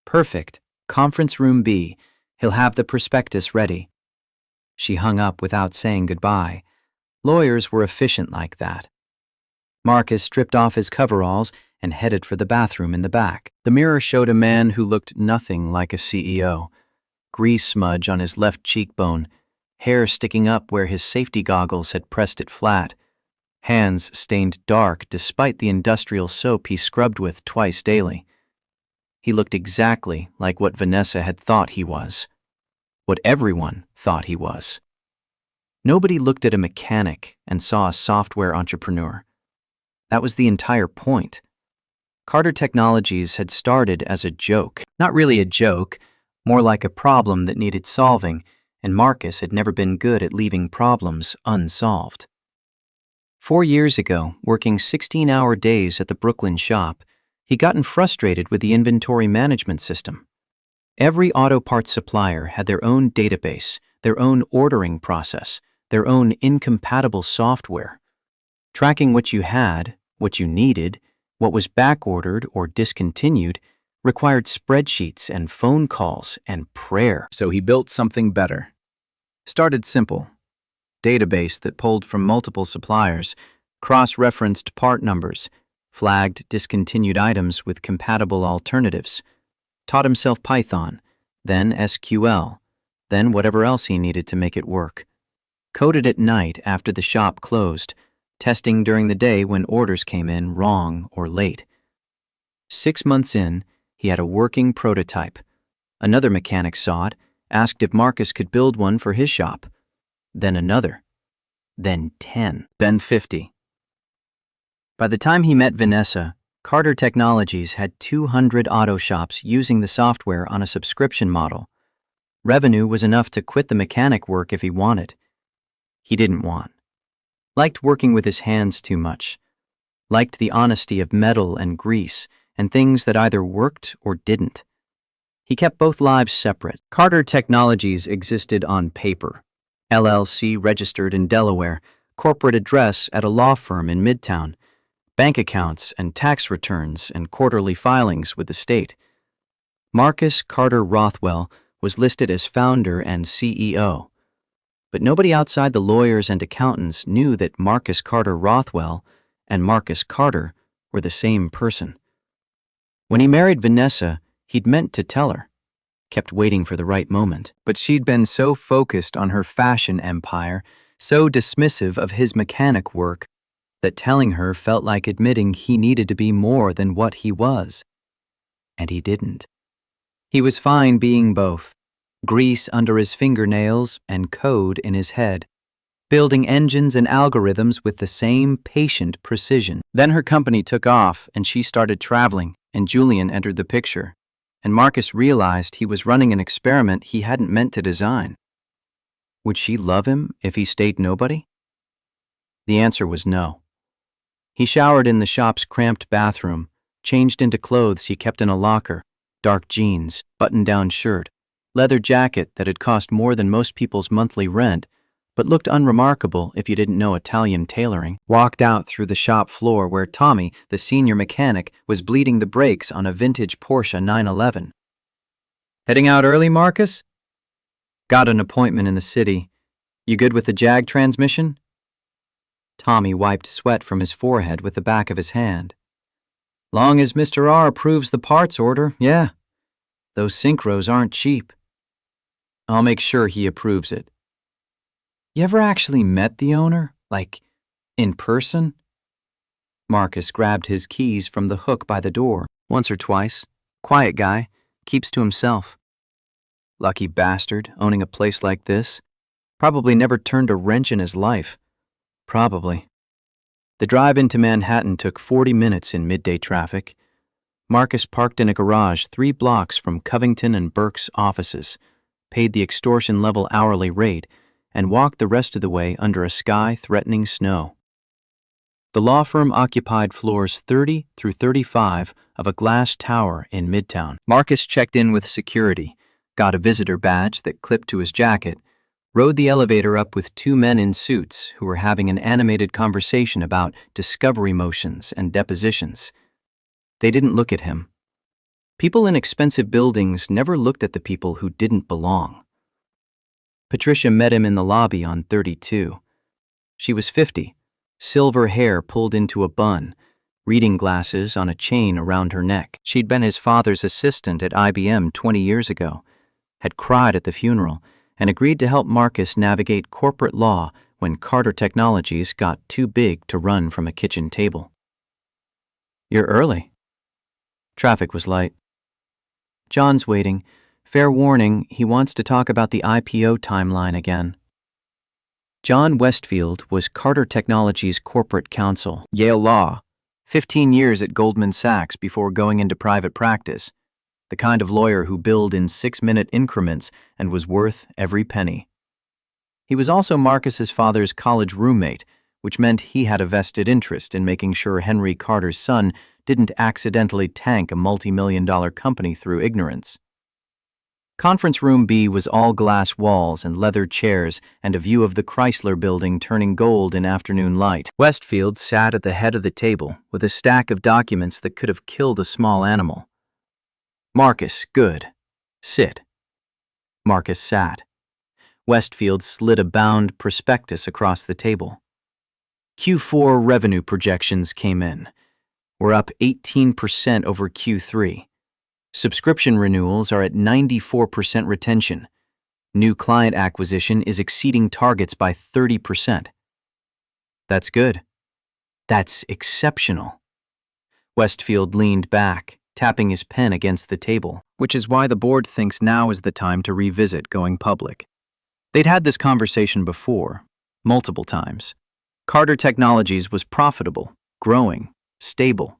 Perfect. Conference room B. He'll have the prospectus ready. She hung up without saying goodbye. Lawyers were efficient like that. Marcus stripped off his coveralls and headed for the bathroom in the back. The mirror showed a man who looked nothing like a CEO. Grease smudge on his left cheekbone, hair sticking up where his safety goggles had pressed it flat, hands stained dark despite the industrial soap he scrubbed with twice daily. He looked exactly like what Vanessa had thought he was, what everyone thought he was. Nobody looked at a mechanic and saw a software entrepreneur. That was the entire point. Carter Technologies had started as a joke. Not really a joke, more like a problem that needed solving, and Marcus had never been good at leaving problems unsolved. 4 years ago, working 16-hour days at the Brooklyn shop, he'd gotten frustrated with the inventory management system. Every auto parts supplier had their own database, their own ordering process, their own incompatible software. Tracking what you had, what you needed, what was backordered or discontinued required spreadsheets and phone calls and prayer. So he built something better. Started simple. Database that pulled from multiple suppliers, cross-referenced part numbers, flagged discontinued items with compatible alternatives. Taught himself Python, then SQL, then whatever else he needed to make it work. Coded at night after the shop closed, testing during the day when orders came in wrong or late. 6 months in, he had a working prototype. Another mechanic saw it, asked if Marcus could build one for his shop. Then another. Then 10. Then 50. By the time he met Vanessa, Carter Technologies had 200 auto shops using the software on a subscription model. Revenue was enough to quit the mechanic work if he wanted. He didn't want. Liked working with his hands too much. Liked the honesty of metal and grease and things that either worked or didn't. He kept both lives separate. Carter Technologies existed on paper. LLC registered in Delaware, corporate address at a law firm in Midtown, bank accounts and tax returns and quarterly filings with the state. Marcus Carter Rothwell was listed as founder and CEO. But nobody outside the lawyers and accountants knew that Marcus Carter Rothwell and Marcus Carter were the same person. When he married Vanessa, he'd meant to tell her, kept waiting for the right moment. But she'd been so focused on her fashion empire, so dismissive of his mechanic work, that telling her felt like admitting he needed to be more than what he was. And he didn't. He was fine being both. Grease under his fingernails and code in his head, building engines and algorithms with the same patient precision. Then her company took off and she started traveling, and Julian entered the picture, and Marcus realized he was running an experiment he hadn't meant to design. Would she love him if he stayed nobody? The answer was no. He showered in the shop's cramped bathroom, changed into clothes he kept in a locker, dark jeans, button-down shirt, leather jacket that had cost more than most people's monthly rent, but looked unremarkable if you didn't know Italian tailoring, walked out through the shop floor where Tommy, the senior mechanic, was bleeding the brakes on a vintage Porsche 911. Heading out early, Marcus? Got an appointment in the city. You good with the Jag transmission? Tommy wiped sweat from his forehead with the back of his hand. Long as Mr. R approves the parts order, yeah. Those synchros aren't cheap. I'll make sure he approves it. You ever actually met the owner? Like, in person? Marcus grabbed his keys from the hook by the door. Once or twice. Quiet guy. Keeps to himself. Lucky bastard, owning a place like this. Probably never turned a wrench in his life. Probably. The drive into Manhattan took 40 minutes in midday traffic. Marcus parked in a garage 3 blocks from Covington and Burke's offices, paid the extortion-level hourly rate, and walked the rest of the way under a sky-threatening snow. The law firm occupied floors 30 through 35 of a glass tower in Midtown. Marcus checked in with security, got a visitor badge that clipped to his jacket, rode the elevator up with 2 men in suits who were having an animated conversation about discovery motions and depositions. They didn't look at him. People in expensive buildings never looked at the people who didn't belong. Patricia met him in the lobby on 32. She was 50, silver hair pulled into a bun, reading glasses on a chain around her neck. She'd been his father's assistant at IBM 20 years ago, had cried at the funeral, and agreed to help Marcus navigate corporate law when Carter Technologies got too big to run from a kitchen table. You're early. Traffic was light. John's waiting. Fair warning, he wants to talk about the IPO timeline again. John Westfield was Carter Technologies' corporate counsel, Yale Law, 15 years at Goldman Sachs before going into private practice, the kind of lawyer who billed in 6-minute increments and was worth every penny. He was also Marcus's father's college roommate, which meant he had a vested interest in making sure Henry Carter's son didn't accidentally tank a multi-million-dollar company through ignorance. Conference Room B was all glass walls and leather chairs and a view of the Chrysler Building turning gold in afternoon light. Westfield sat at the head of the table with a stack of documents that could have killed a small animal. Marcus, good. Sit. Marcus sat. Westfield slid a bound prospectus across the table. Q4 revenue projections came in. We're up 18% over Q3. Subscription renewals are at 94% retention. New client acquisition is exceeding targets by 30%. That's good. That's exceptional. Westfield leaned back, tapping his pen against the table, which is why the board thinks now is the time to revisit going public. They'd had this conversation before, multiple times. Carter Technologies was profitable, growing, stable.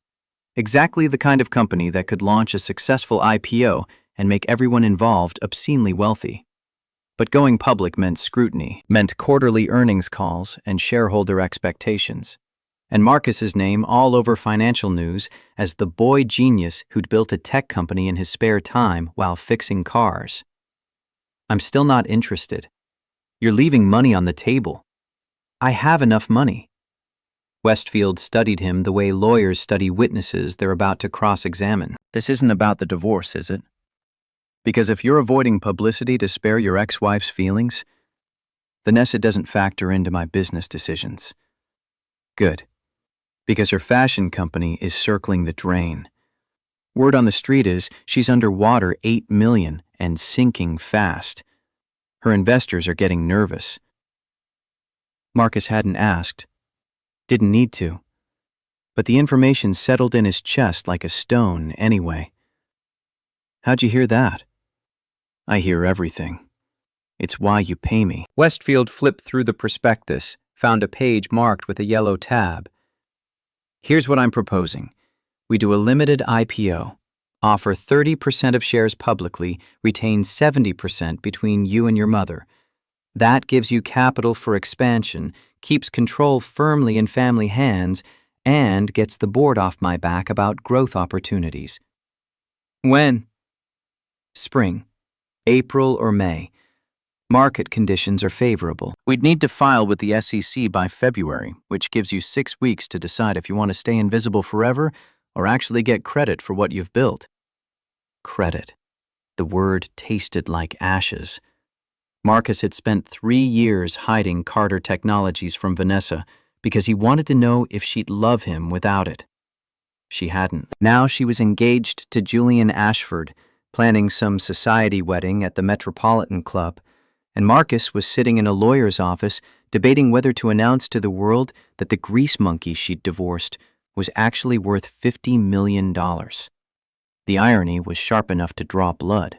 Exactly the kind of company that could launch a successful IPO and make everyone involved obscenely wealthy. But going public meant scrutiny, meant quarterly earnings calls and shareholder expectations. And Marcus's name all over financial news as the boy genius who'd built a tech company in his spare time while fixing cars. I'm still not interested. You're leaving money on the table. I have enough money. Westfield studied him the way lawyers study witnesses they're about to cross-examine. This isn't about the divorce, is it? Because if you're avoiding publicity to spare your ex-wife's feelings, then it doesn't factor into my business decisions. Good. Because her fashion company is circling the drain. Word on the street is she's underwater $8 million and sinking fast. Her investors are getting nervous. Marcus hadn't asked. Didn't need to. But the information settled in his chest like a stone anyway. How'd you hear that? I hear everything. It's why you pay me. Westfield flipped through the prospectus, found a page marked with a yellow tab. Here's what I'm proposing. We do a limited IPO, offer 30% of shares publicly, retain 70% between you and your mother. That gives you capital for expansion, keeps control firmly in family hands, and gets the board off my back about growth opportunities. When? Spring, April or May. Market conditions are favorable. We'd need to file with the SEC by February, which gives you 6 weeks to decide if you want to stay invisible forever or actually get credit for what you've built. Credit. The word tasted like ashes. Marcus had spent 3 years hiding Carter Technologies from Vanessa because he wanted to know if she'd love him without it. She hadn't. Now she was engaged to Julian Ashford, planning some society wedding at the Metropolitan Club, and Marcus was sitting in a lawyer's office debating whether to announce to the world that the grease monkey she'd divorced was actually worth $50 million. The irony was sharp enough to draw blood.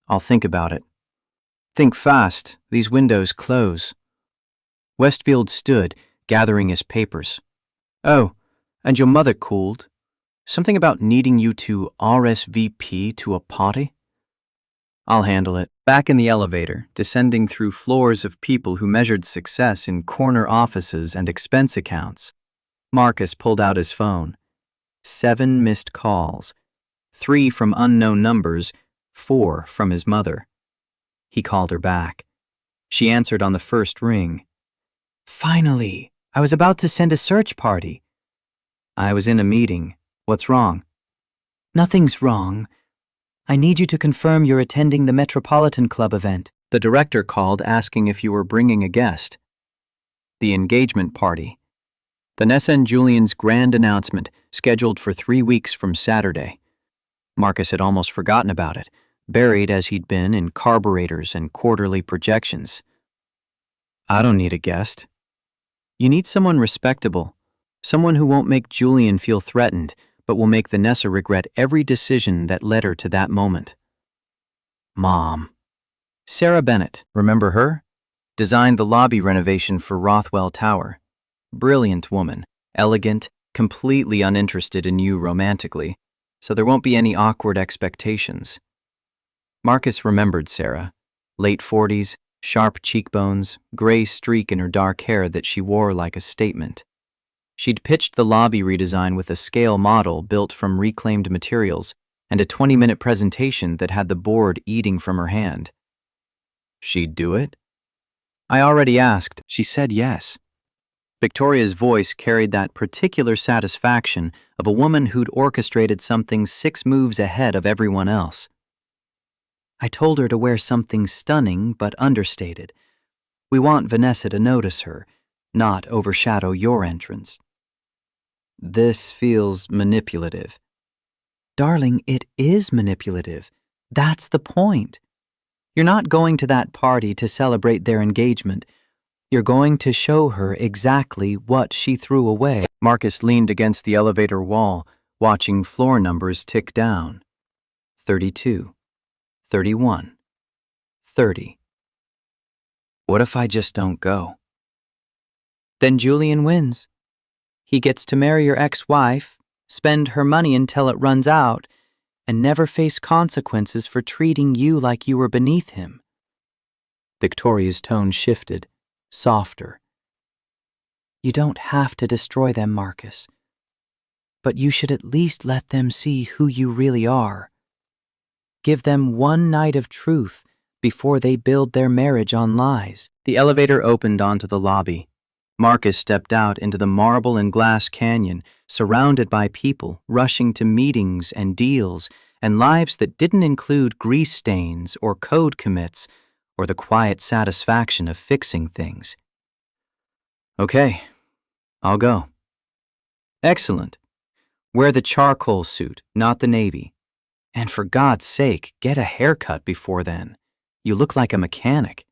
I'll think about it. Think fast, these windows close. Westfield stood, gathering his papers. Oh, and your mother called. Something about needing you to RSVP to a party? I'll handle it. Back in the elevator, descending through floors of people who measured success in corner offices and expense accounts, Marcus pulled out his phone. 7 missed calls. 3 from unknown numbers, 4 from his mother. He called her back. She answered on the first ring. Finally, I was about to send a search party. I was in a meeting. What's wrong? Nothing's wrong. I need you to confirm you're attending the Metropolitan Club event. The director called asking if you were bringing a guest. The engagement party. Vanessa and Julian's grand announcement, scheduled for 3 weeks from Saturday. Marcus had almost forgotten about it, buried as he'd been in carburetors and quarterly projections. I don't need a guest. You need someone respectable, someone who won't make Julian feel threatened, but will make Vanessa regret every decision that led her to that moment. Mom. Sarah Bennett, remember her? Designed the lobby renovation for Rothwell Tower. Brilliant woman, elegant, completely uninterested in you romantically, so there won't be any awkward expectations. Marcus remembered Sarah, late 40s, sharp cheekbones, gray streak in her dark hair that she wore like a statement. She'd pitched the lobby redesign with a scale model built from reclaimed materials and a 20-minute presentation that had the board eating from her hand. She'd do it? I already asked. She said yes. Victoria's voice carried that particular satisfaction of a woman who'd orchestrated something 6 moves ahead of everyone else. I told her to wear something stunning but understated. We want Vanessa to notice her, not overshadow your entrance. This feels manipulative. Darling, it is manipulative. That's the point. You're not going to that party to celebrate their engagement. You're going to show her exactly what she threw away. Marcus leaned against the elevator wall, watching floor numbers tick down. 32, 31, 30. What if I just don't go? Then Julian wins. He gets to marry your ex-wife, spend her money until it runs out, and never face consequences for treating you like you were beneath him. Victoria's tone shifted, softer. You don't have to destroy them, Marcus. But you should at least let them see who you really are. Give them one night of truth before they build their marriage on lies. The elevator opened onto the lobby. Marcus stepped out into the marble and glass canyon, surrounded by people rushing to meetings and deals and lives that didn't include grease stains or code commits or the quiet satisfaction of fixing things. Okay, I'll go. Excellent. Wear the charcoal suit, not the navy. And for God's sake, get a haircut before then. You look like a mechanic.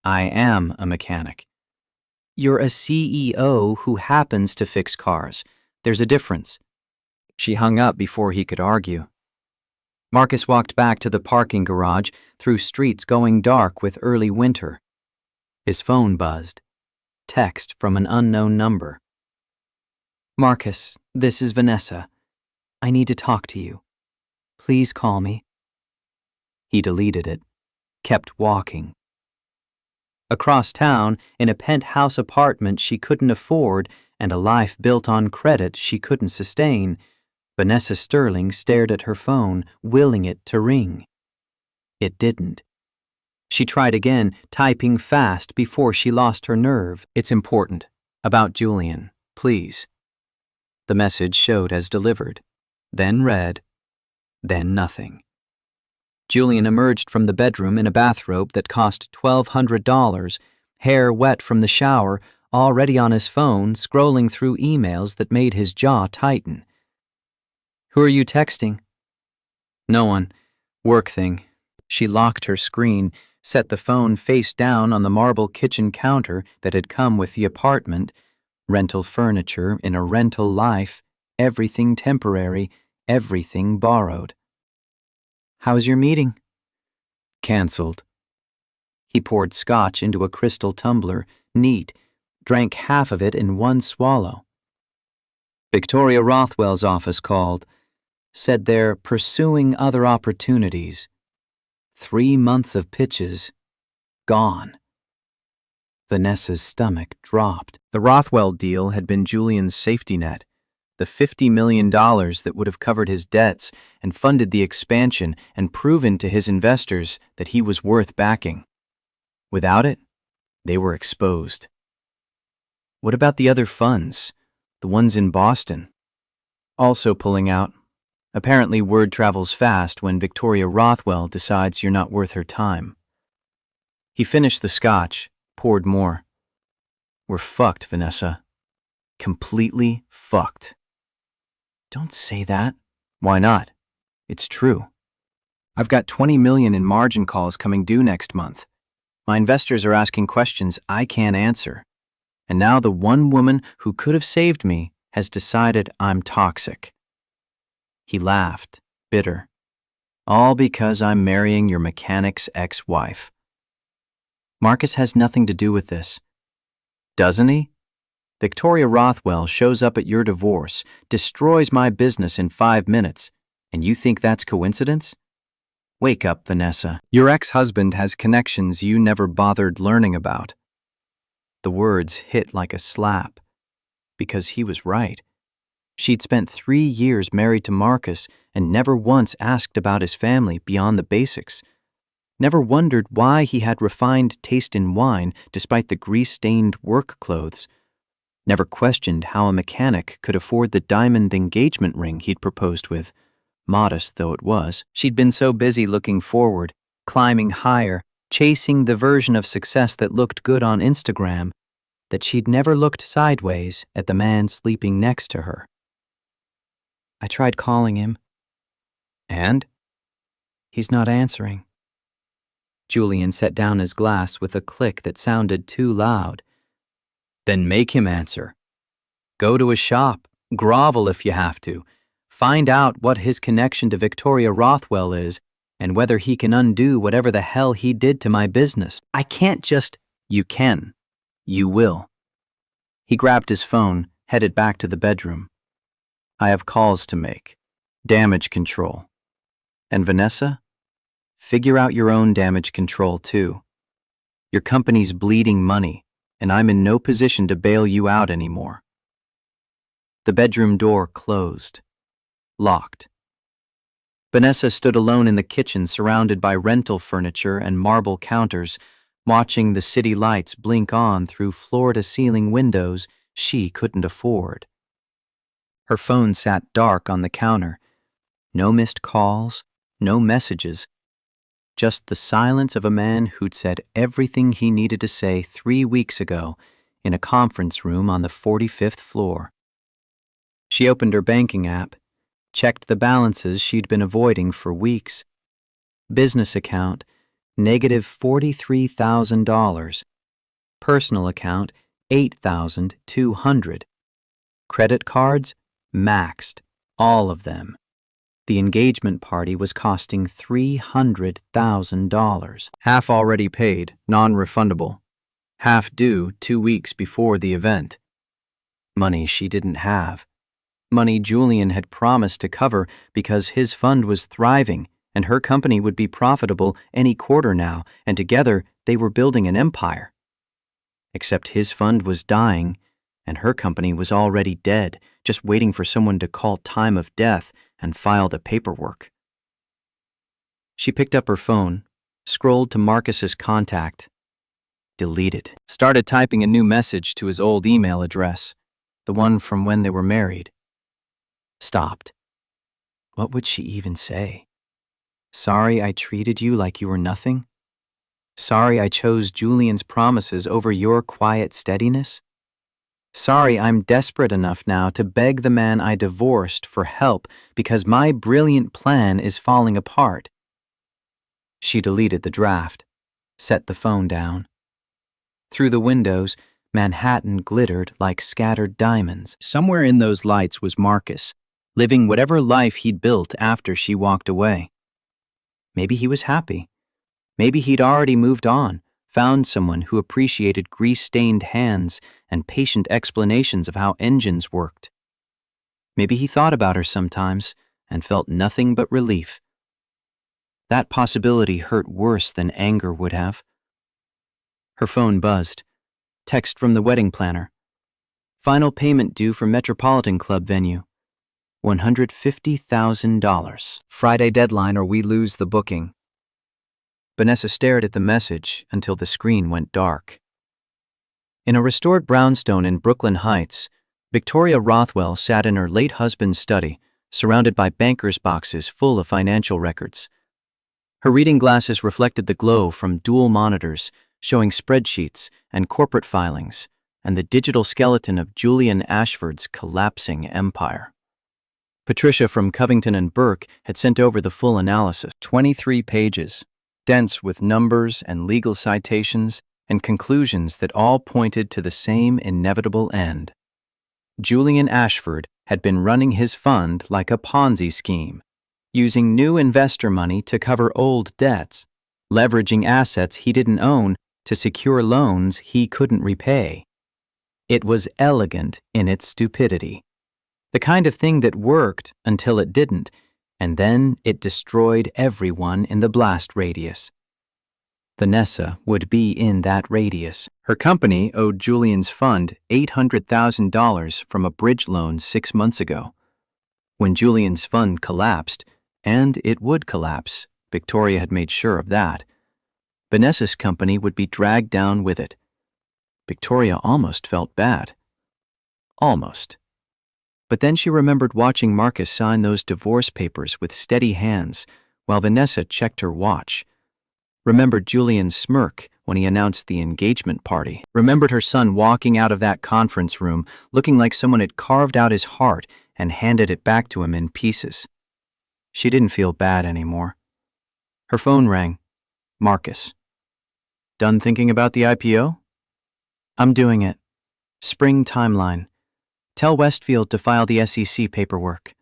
I am a mechanic. You're a CEO who happens to fix cars. There's a difference. She hung up before he could argue. Marcus walked back to the parking garage through streets going dark with early winter. His phone buzzed. Text from an unknown number. Marcus, this is Vanessa. I need to talk to you. Please call me. He deleted it, kept walking. Across town, in a penthouse apartment she couldn't afford and a life built on credit she couldn't sustain, Vanessa Sterling stared at her phone, willing it to ring. It didn't. She tried again, typing fast before she lost her nerve. It's important. About Julian, please. The message showed as delivered, then read, then nothing. Julian emerged from the bedroom in a bathrobe that cost $1,200, hair wet from the shower, already on his phone, scrolling through emails that made his jaw tighten. Who are you texting? No one. Work thing. She locked her screen, set the phone face down on the marble kitchen counter that had come with the apartment, rental furniture in a rental life, everything temporary, everything borrowed. How's your meeting? Cancelled. He poured scotch into a crystal tumbler, neat, drank half of it in one swallow. Victoria Rothwell's office called, said they're pursuing other opportunities. 3 months of pitches, gone. Vanessa's stomach dropped. The Rothwell deal had been Julian's safety net, the $50 million that would have covered his debts and funded the expansion and proven to his investors that he was worth backing. Without it, they were exposed. What about the other funds, the ones in Boston? Also pulling out. Apparently word travels fast when Victoria Rothwell decides you're not worth her time. He finished the scotch, poured more. We're fucked, Vanessa. Completely fucked. Don't say that. Why not? It's true. I've got $20 million in margin calls coming due next month. My investors are asking questions I can't answer. And now the one woman who could have saved me has decided I'm toxic. He laughed, bitter. All because I'm marrying your mechanic's ex-wife. Marcus has nothing to do with this. Doesn't he? Victoria Rothwell shows up at your divorce, destroys my business in 5 minutes, and you think that's coincidence? Wake up, Vanessa. Your ex-husband has connections you never bothered learning about. The words hit like a slap, because he was right. She'd spent 3 years married to Marcus and never once asked about his family beyond the basics. Never wondered why he had refined taste in wine despite the grease-stained work clothes. Never questioned how a mechanic could afford the diamond engagement ring he'd proposed with, modest though it was. She'd been so busy looking forward, climbing higher, chasing the version of success that looked good on Instagram, that she'd never looked sideways at the man sleeping next to her. I tried calling him. And? He's not answering. Julian set down his glass with a click that sounded too loud. Then make him answer. Go to his shop, grovel if you have to. Find out what his connection to Victoria Rothwell is and whether he can undo whatever the hell he did to my business. I can't just... You can. You will. He grabbed his phone, headed back to the bedroom. I have calls to make. Damage control. And Vanessa? Figure out your own damage control too. Your company's bleeding money, and I'm in no position to bail you out anymore. The bedroom door closed. Locked. Vanessa stood alone in the kitchen surrounded by rental furniture and marble counters, watching the city lights blink on through floor-to-ceiling windows she couldn't afford. Her phone sat dark on the counter. No missed calls, no messages. Just the silence of a man who'd said everything he needed to say 3 weeks ago in a conference room on the 45th floor. She opened her banking app, checked the balances she'd been avoiding for weeks. Business account, negative $43,000. Personal account, $8,200. Credit cards, maxed, all of them. The engagement party was costing $300,000. Half already paid, non-refundable. Half due 2 weeks before the event. Money she didn't have. Money Julian had promised to cover because his fund was thriving and her company would be profitable any quarter now, and together they were building an empire. Except his fund was dying, and her company was already dead, just waiting for someone to call time of death and file the paperwork. She picked up her phone, scrolled to Marcus's contact, deleted, started typing a new message to his old email address, the one from when they were married. Stopped. What would she even say? Sorry I treated you like you were nothing? Sorry I chose Julian's promises over your quiet steadiness? Sorry I'm desperate enough now to beg the man I divorced for help because my brilliant plan is falling apart. She deleted the draft, set the phone down. Through the windows, Manhattan glittered like scattered diamonds. Somewhere in those lights was Marcus, living whatever life he'd built after she walked away. Maybe he was happy. Maybe he'd already moved on, found someone who appreciated grease-stained hands and patient explanations of how engines worked. Maybe he thought about her sometimes and felt nothing but relief. That possibility hurt worse than anger would have. Her phone buzzed. Text from the wedding planner. Final payment due for Metropolitan Club venue. $150,000. Friday deadline or we lose the booking. Vanessa stared at the message until the screen went dark. In a restored brownstone in Brooklyn Heights, Victoria Rothwell sat in her late husband's study, surrounded by bankers' boxes full of financial records. Her reading glasses reflected the glow from dual monitors, showing spreadsheets and corporate filings, and the digital skeleton of Julian Ashford's collapsing empire. Patricia from Covington and Burke had sent over the full analysis, 23 pages, dense with numbers and legal citations and conclusions that all pointed to the same inevitable end. Julian Ashford had been running his fund like a Ponzi scheme, using new investor money to cover old debts, leveraging assets he didn't own to secure loans he couldn't repay. It was elegant in its stupidity. The kind of thing that worked until it didn't, and then it destroyed everyone in the blast radius. Vanessa would be in that radius. Her company owed Julian's fund $800,000 from a bridge loan 6 months ago. When Julian's fund collapsed, and it would collapse, Victoria had made sure of that, Vanessa's company would be dragged down with it. Victoria almost felt bad. Almost. But then she remembered watching Marcus sign those divorce papers with steady hands while Vanessa checked her watch. Remembered Julian's smirk when he announced the engagement party. Remembered her son walking out of that conference room looking like someone had carved out his heart and handed it back to him in pieces. She didn't feel bad anymore. Her phone rang. Marcus. Done thinking about the IPO? I'm doing it. Spring timeline. Tell Westfield to file the SEC paperwork.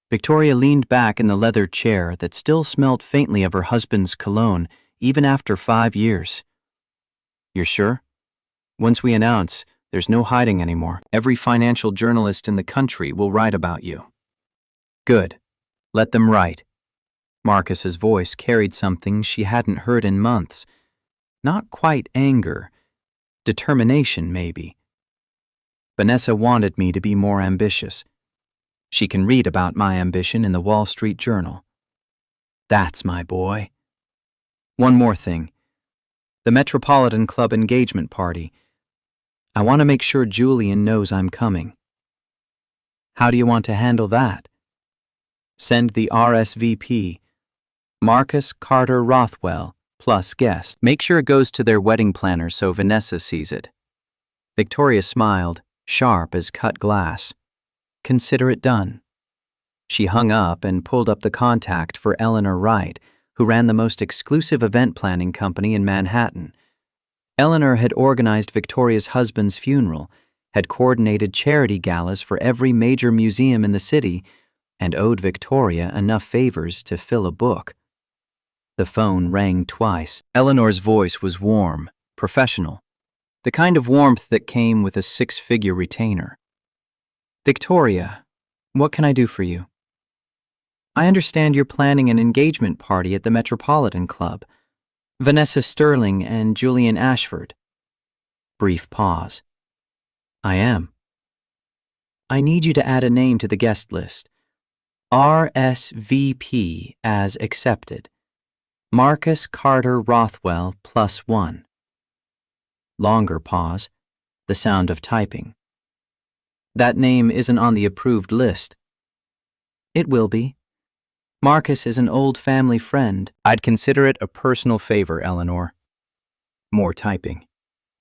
Victoria leaned back in the leather chair that still smelled faintly of her husband's cologne, even after 5 years. You're sure? Once we announce, there's no hiding anymore. Every financial journalist in the country will write about you. Good. Let them write. Marcus's voice carried something she hadn't heard in months. Not quite anger. Determination, maybe. Vanessa wanted me to be more ambitious. She can read about my ambition in the Wall Street Journal. That's my boy. One more thing. The Metropolitan Club engagement party. I want to make sure Julian knows I'm coming. How do you want to handle that? Send the RSVP. Marcus Carter Rothwell, plus guest. Make sure it goes to their wedding planner so Vanessa sees it. Victoria smiled, sharp as cut glass. Consider it done. She hung up and pulled up the contact for Eleanor Wright, who ran the most exclusive event planning company in Manhattan. Eleanor had organized Victoria's husband's funeral, had coordinated charity galas for every major museum in the city, and owed Victoria enough favors to fill a book. The phone rang twice. Eleanor's voice was warm, professional, the kind of warmth that came with a 6-figure retainer. Victoria, what can I do for you? I understand you're planning an engagement party at the Metropolitan Club. Vanessa Sterling and Julian Ashford. Brief pause. I am. I need you to add a name to the guest list. RSVP as accepted. Marcus Carter Rothwell +1. Longer pause. The sound of typing. That name isn't on the approved list. It will be. Marcus is an old family friend. I'd consider it a personal favor, Eleanor. More typing.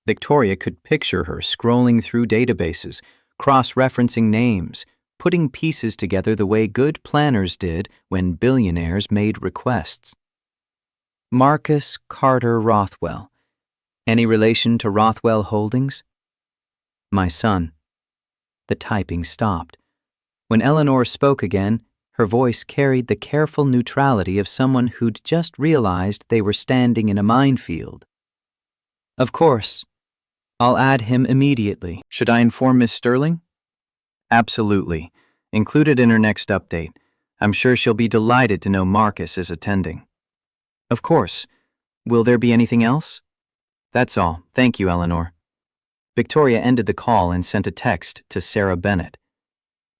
Victoria could picture her scrolling through databases, cross-referencing names, putting pieces together the way good planners did when billionaires made requests. Marcus Carter Rothwell. Any relation to Rothwell Holdings? My son. The typing stopped. When Eleanor spoke again, her voice carried the careful neutrality of someone who'd just realized they were standing in a minefield. Of course. I'll add him immediately. Should I inform Miss Sterling? Absolutely. Include it in her next update. I'm sure she'll be delighted to know Marcus is attending. Of course. Will there be anything else? That's all. Thank you, Eleanor. Victoria ended the call and sent a text to Sarah Bennett.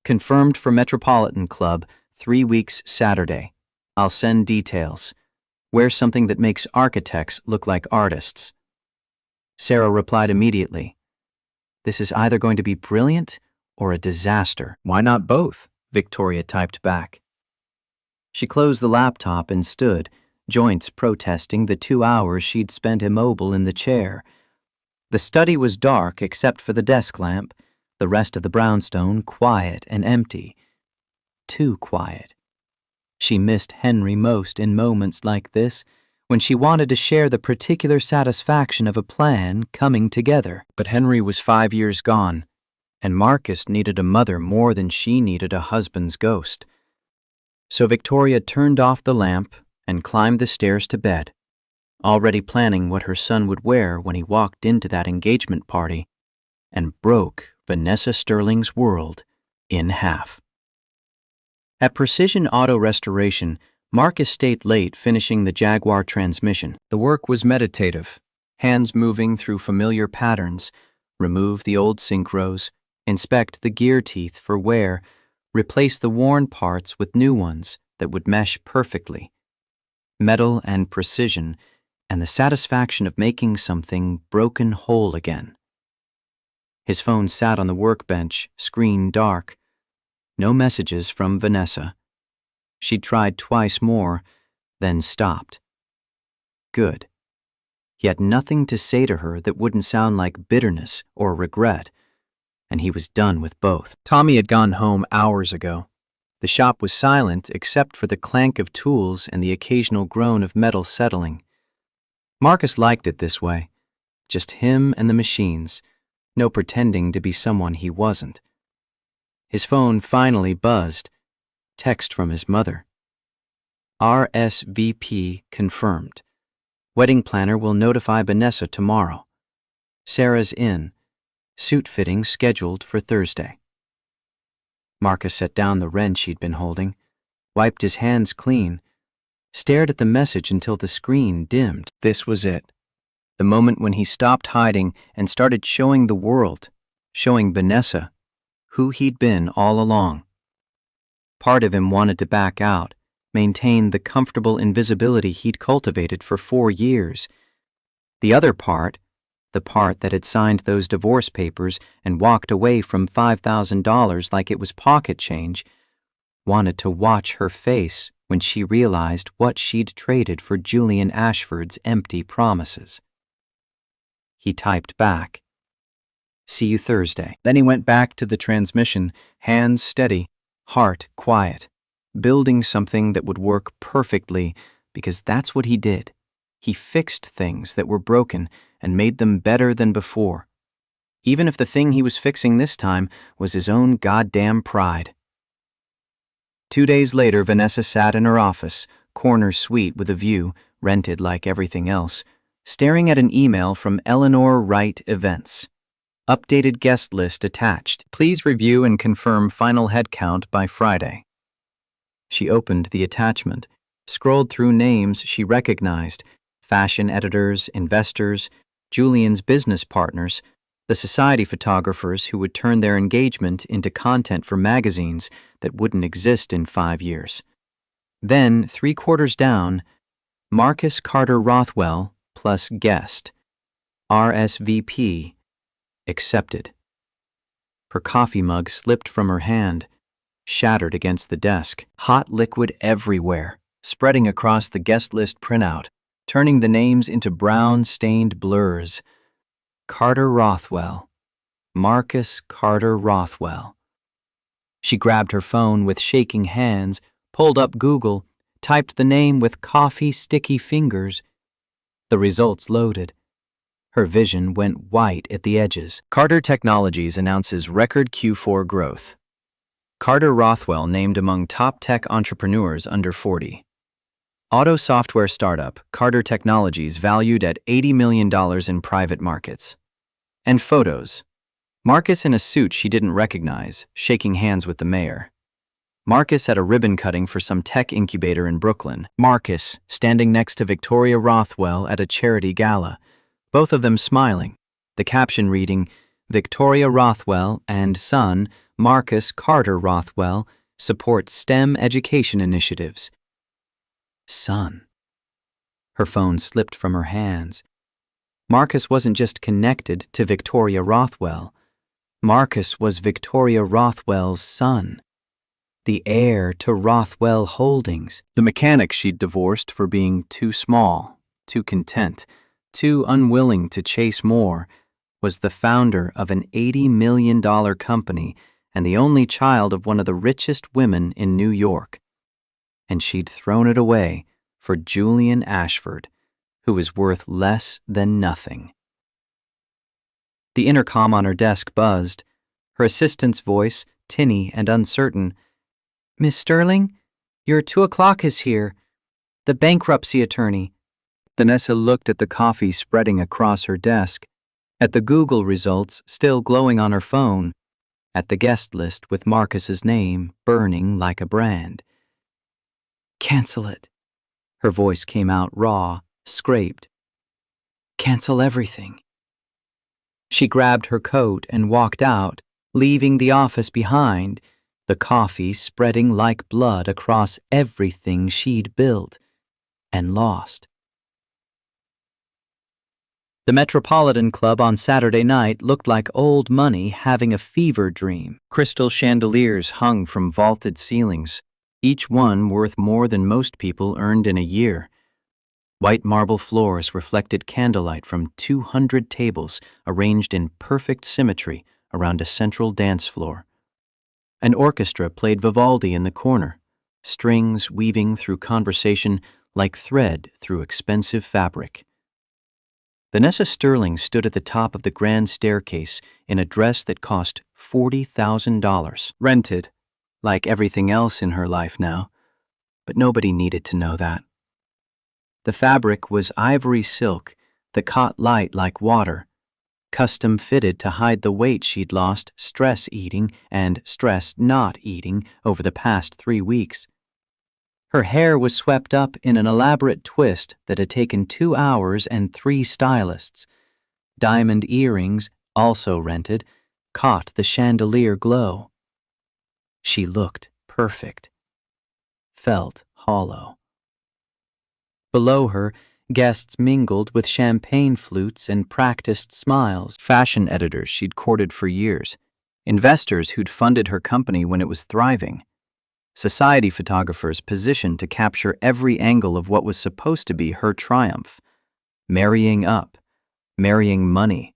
Confirmed for Metropolitan Club, 3 weeks Saturday. I'll send details. Wear something that makes architects look like artists. Sarah replied immediately. This is either going to be brilliant or a disaster. Why not both? Victoria typed back. She closed the laptop and stood, joints protesting the 2 hours she'd spent immobile in the chair. The study was dark except for the desk lamp, the rest of the brownstone quiet and empty. Too quiet. She missed Henry most in moments like this, when she wanted to share the particular satisfaction of a plan coming together. But Henry was 5 years gone, and Marcus needed a mother more than she needed a husband's ghost. So Victoria turned off the lamp and climbed the stairs to bed, already planning what her son would wear when he walked into that engagement party and broke Vanessa Sterling's world in half. At Precision Auto Restoration, Marcus stayed late finishing the Jaguar transmission. The work was meditative, hands moving through familiar patterns, remove the old synchros, inspect the gear teeth for wear, replace the worn parts with new ones that would mesh perfectly. Metal and precision, and the satisfaction of making something broken whole again. His phone sat on the workbench, screen dark. No messages from Vanessa. She'd tried twice more, then stopped. Good. He had nothing to say to her that wouldn't sound like bitterness or regret, and he was done with both. Tommy had gone home hours ago. The shop was silent except for the clank of tools and the occasional groan of metal settling. Marcus liked it this way. Just him and the machines, no pretending to be someone he wasn't. His phone finally buzzed. Text from his mother. RSVP confirmed. Wedding planner will notify Vanessa tomorrow. Sarah's in. Suit fitting scheduled for Thursday. Marcus set down the wrench he'd been holding, wiped his hands clean, stared at the message until the screen dimmed. This was it. The moment when he stopped hiding and started showing the world, showing Vanessa, who he'd been all along. Part of him wanted to back out, maintain the comfortable invisibility he'd cultivated for 4 years. The other part, the part that had signed those divorce papers and walked away from $5,000 like it was pocket change, wanted to watch her face when she realized what she'd traded for Julian Ashford's empty promises. He typed back, "See you Thursday." Then he went back to the transmission, hands steady, heart quiet, building something that would work perfectly because that's what he did. He fixed things that were broken and made them better than before, even if the thing he was fixing this time was his own goddamn pride. 2 days later, Vanessa sat in her office, corner suite with a view, rented like everything else, staring at an email from Eleanor Wright Events. Updated guest list attached. Please review and confirm final headcount by Friday. She opened the attachment, scrolled through names she recognized: fashion editors, investors, Julian's business partners, the society photographers who would turn their engagement into content for magazines that wouldn't exist in 5 years. Then, 3/4 down, Marcus Carter Rothwell plus guest. RSVP. Accepted. Her coffee mug slipped from her hand, shattered against the desk. Hot liquid everywhere, spreading across the guest list printout, turning the names into brown-stained blurs. Carter Rothwell. Marcus Carter Rothwell. She grabbed her phone with shaking hands, pulled up Google, typed the name with coffee-sticky fingers. The results loaded. Her vision went white at the edges. Carter Technologies announces record Q4 growth. Carter Rothwell named among top tech entrepreneurs under 40. Auto software startup Carter Technologies valued at $80 million in private markets. And photos. Marcus in a suit she didn't recognize, shaking hands with the mayor. Marcus at a ribbon cutting for some tech incubator in Brooklyn. Marcus standing next to Victoria Rothwell at a charity gala, both of them smiling. The caption reading, "Victoria Rothwell and son, Marcus Carter Rothwell, support STEM education initiatives." Son. Her phone slipped from her hands. Marcus wasn't just connected to Victoria Rothwell. Marcus was Victoria Rothwell's son, the heir to Rothwell Holdings. The mechanic she'd divorced for being too small, too content, too unwilling to chase more, was the founder of an $80 million company and the only child of one of the richest women in New York. And she'd thrown it away for Julian Ashford, who was worth less than nothing. The intercom on her desk buzzed, her assistant's voice, tinny and uncertain. "Miss Sterling, your 2:00 is here. The bankruptcy attorney." Vanessa looked at the coffee spreading across her desk, at the Google results still glowing on her phone, at the guest list with Marcus's name burning like a brand. "Cancel it." Her voice came out raw, scraped. "Cancel everything." She grabbed her coat and walked out, leaving the office behind, the coffee spreading like blood across everything she'd built and lost. The Metropolitan Club on Saturday night looked like old money having a fever dream. Crystal chandeliers hung from vaulted ceilings, each one worth more than most people earned in a year. White marble floors reflected candlelight from 200 tables arranged in perfect symmetry around a central dance floor. An orchestra played Vivaldi in the corner, strings weaving through conversation like thread through expensive fabric. Vanessa Sterling stood at the top of the grand staircase in a dress that cost $40,000. Rented, like everything else in her life now, but nobody needed to know that. The fabric was ivory silk that caught light like water, custom fitted to hide the weight she'd lost stress eating and stress not eating over the past 3 weeks. Her hair was swept up in an elaborate twist that had taken 2 hours and 3 stylists. Diamond earrings, also rented, caught the chandelier glow. She looked perfect. Felt hollow. Below her, guests mingled with champagne flutes and practiced smiles. Fashion editors she'd courted for years. Investors who'd funded her company when it was thriving. Society photographers positioned to capture every angle of what was supposed to be her triumph. Marrying up. Marrying money.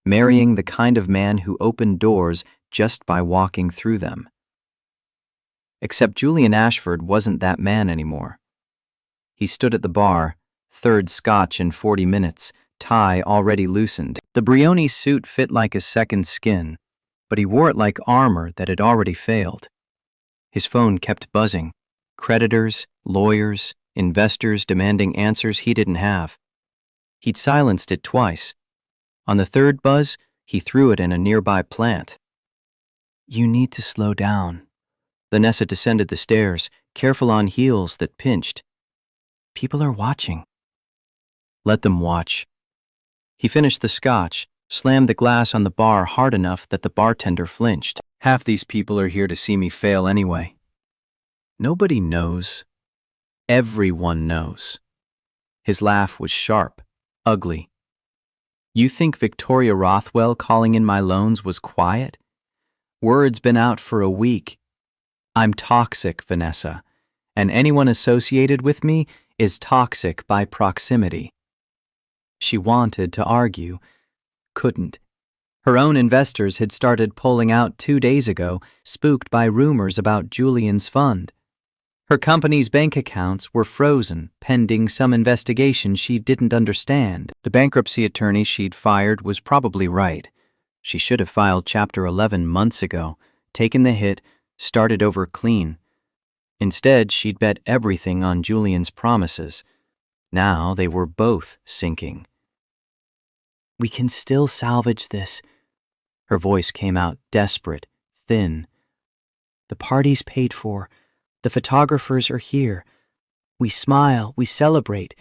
Marrying the kind of man who opened doors just by walking through them. Except Julian Ashford wasn't that man anymore. He stood at the bar, third scotch in 40 minutes, tie already loosened. The Brioni suit fit like a second skin, but he wore it like armor that had already failed. His phone kept buzzing. Creditors, lawyers, investors demanding answers he didn't have. He'd silenced it twice. On the third buzz, He threw it in a nearby plant. You need to slow down. Vanessa descended the stairs, careful on heels that pinched. People are watching. Let them watch. He finished the scotch, slammed the glass on the bar hard enough that the bartender flinched. Half these people are here to see me fail anyway. Nobody knows. Everyone knows. His laugh was sharp, ugly. You think Victoria Rothwell calling in my loans was quiet? Word's been out for a week. I'm toxic, Vanessa, and anyone associated with me is toxic by proximity. She wanted to argue, couldn't. Her own investors had started pulling out 2 days ago, spooked by rumors about Julian's fund. Her company's bank accounts were frozen, pending some investigation she didn't understand. The bankruptcy attorney she'd fired was probably right. She should have filed Chapter 11 months ago, taken the hit, started over clean. Instead, she'd bet everything on Julian's promises. Now they were both sinking. We can still salvage this. Her voice came out desperate, thin. The party's paid for. The photographers are here. We smile, we celebrate.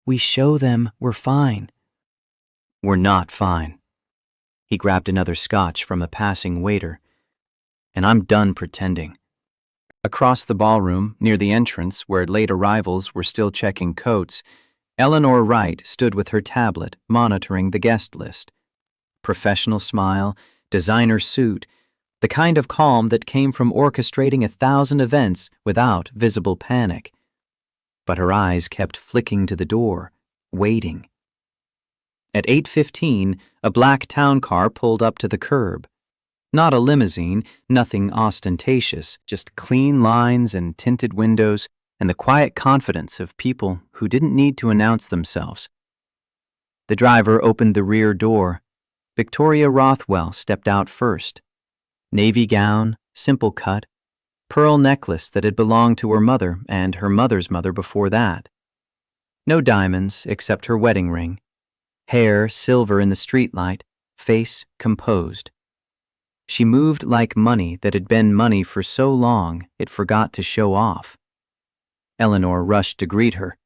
We show them we're fine. We're not fine. He grabbed another scotch from a passing waiter. And I'm done pretending. Across the ballroom, near the entrance where late arrivals were still checking coats, Eleanor Wright stood with her tablet, monitoring the guest list. Professional smile, designer suit, the kind of calm that came from orchestrating 1,000 events without visible panic. But her eyes kept flicking to the door, waiting. At 8:15, a black town car pulled up to the curb. Not a limousine, nothing ostentatious, just clean lines and tinted windows and the quiet confidence of people who didn't need to announce themselves. The driver opened the rear door. Victoria Rothwell stepped out first. Navy gown, simple cut, pearl necklace that had belonged to her mother and her mother's mother before that. No diamonds except her wedding ring. Hair silver in the streetlight, face composed. She moved like money that had been money for so long it forgot to show off. Eleanor rushed to greet her.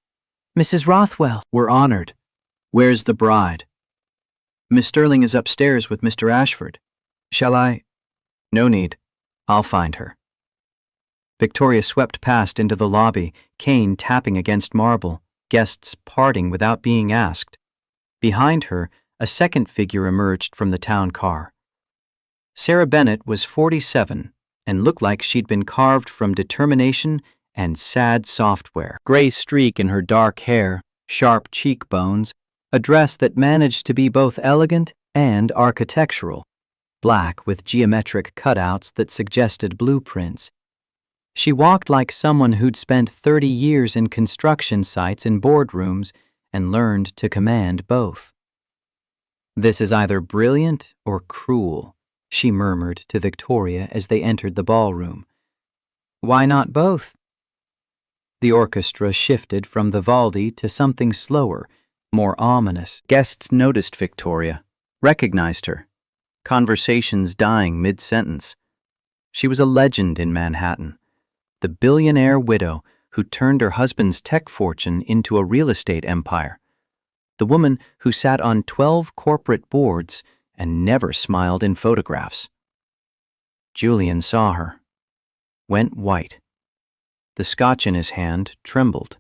Mrs. Rothwell. We're honored. Where's the bride? Miss Sterling is upstairs with Mr. Ashford. Shall I? No need. I'll find her. Victoria swept past into the lobby, cane tapping against marble, guests parting without being asked. Behind her, a second figure emerged from the town car. Sarah Bennett was 47 and looked like she'd been carved from determination and sad software. Gray streak in her dark hair, sharp cheekbones, a dress that managed to be both elegant and architectural, black with geometric cutouts that suggested blueprints. She walked like someone who'd spent 30 years in construction sites and boardrooms and learned to command both. This is either brilliant or cruel, she murmured to Victoria as they entered the ballroom. Why not both? The orchestra shifted from Vivaldi to something slower, more ominous. Guests noticed Victoria, recognized her. Conversations dying mid-sentence. She was a legend in Manhattan, the billionaire widow who turned her husband's tech fortune into a real estate empire, the woman who sat on 12 corporate boards and never smiled in photographs. Julian saw her, went white. The scotch in his hand trembled.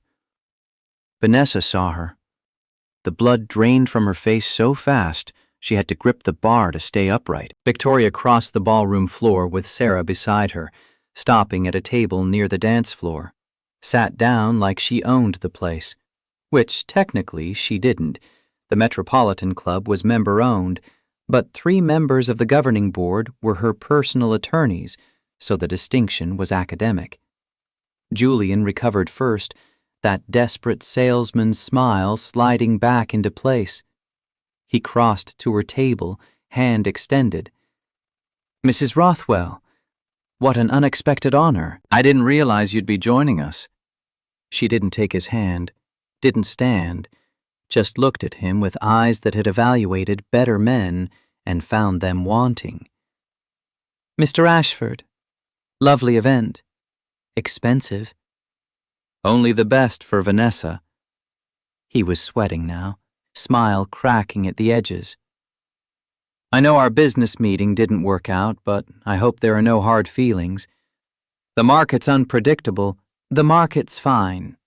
Vanessa saw her. The blood drained from her face so fast she had to grip the bar to stay upright. Victoria crossed the ballroom floor with Sarah beside her, stopping at a table near the dance floor. Sat down like she owned the place, which technically she didn't. The Metropolitan Club was member-owned, but 3 members of the governing board were her personal attorneys, so the distinction was academic. Julian recovered first, that desperate salesman's smile sliding back into place. He crossed to her table, hand extended. Mrs. Rothwell, what an unexpected honor. I didn't realize you'd be joining us. She didn't take his hand, didn't stand, just looked at him with eyes that had evaluated better men and found them wanting. "Mr. Ashford, lovely event. Expensive." "Only the best for Vanessa." He was sweating now, smile cracking at the edges. "I know our business meeting didn't work out, but I hope there are no hard feelings. The market's unpredictable. The market's fine.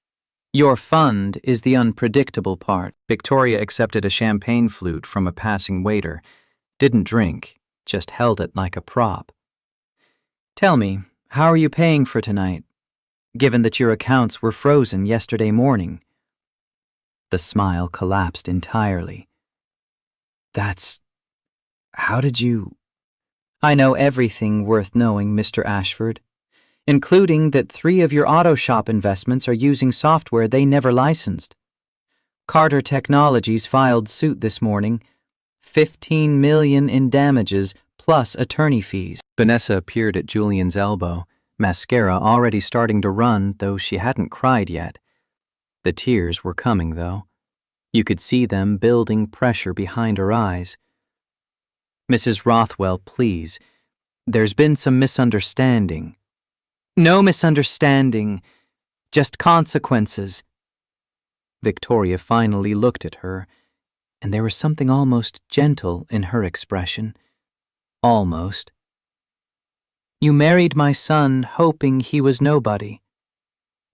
Your fund is the unpredictable part." Victoria accepted a champagne flute from a passing waiter, didn't drink, just held it like a prop. "Tell me, how are you paying for tonight, given that your accounts were frozen yesterday morning?" The smile collapsed entirely. How did you... "I know everything worth knowing, Mr. Ashford, including that 3 of your auto shop investments are using software they never licensed. Carter Technologies filed suit this morning, $15 million in damages plus attorney fees." Vanessa appeared at Julian's elbow, mascara already starting to run, though she hadn't cried yet. The tears were coming, though. You could see them building pressure behind her eyes. "Mrs. Rothwell, please. There's been some misunderstanding." "No misunderstanding, just consequences." Victoria finally looked at her, and there was something almost gentle in her expression. Almost. "You married my son hoping he was nobody.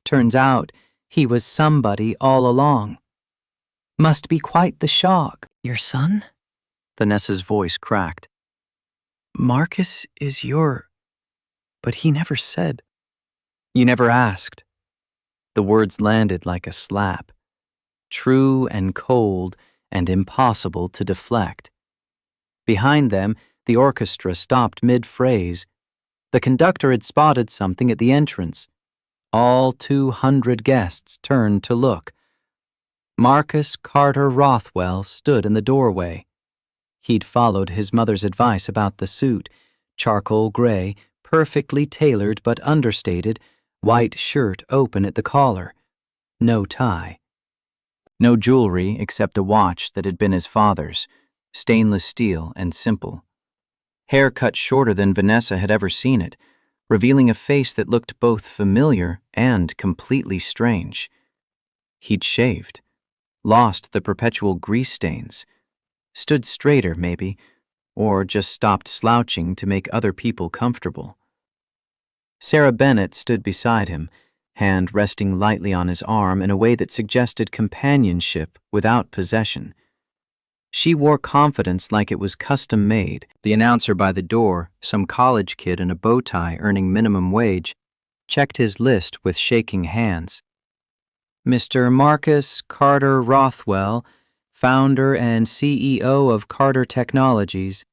Turns out he was somebody all along. Must be quite the shock." "Your son?" Vanessa's voice cracked. "Marcus is your... but he never said." "You never asked." The words landed like a slap, true and cold and impossible to deflect. Behind them, the orchestra stopped mid-phrase. The conductor had spotted something at the entrance. All 200 guests turned to look. Marcus Carter Rothwell stood in the doorway. He'd followed his mother's advice about the suit, charcoal gray, perfectly tailored but understated, white shirt open at the collar. No tie. No jewelry except a watch that had been his father's, stainless steel and simple. Hair cut shorter than Vanessa had ever seen it, revealing a face that looked both familiar and completely strange. He'd shaved, lost the perpetual grease stains, stood straighter maybe, or just stopped slouching to make other people comfortable. Sarah Bennett stood beside him, hand resting lightly on his arm in a way that suggested companionship without possession. She wore confidence like it was custom-made. The announcer by the door, some college kid in a bow tie earning minimum wage, checked his list with shaking hands. "Mr. Marcus Carter Rothwell, founder and CEO of Carter Technologies,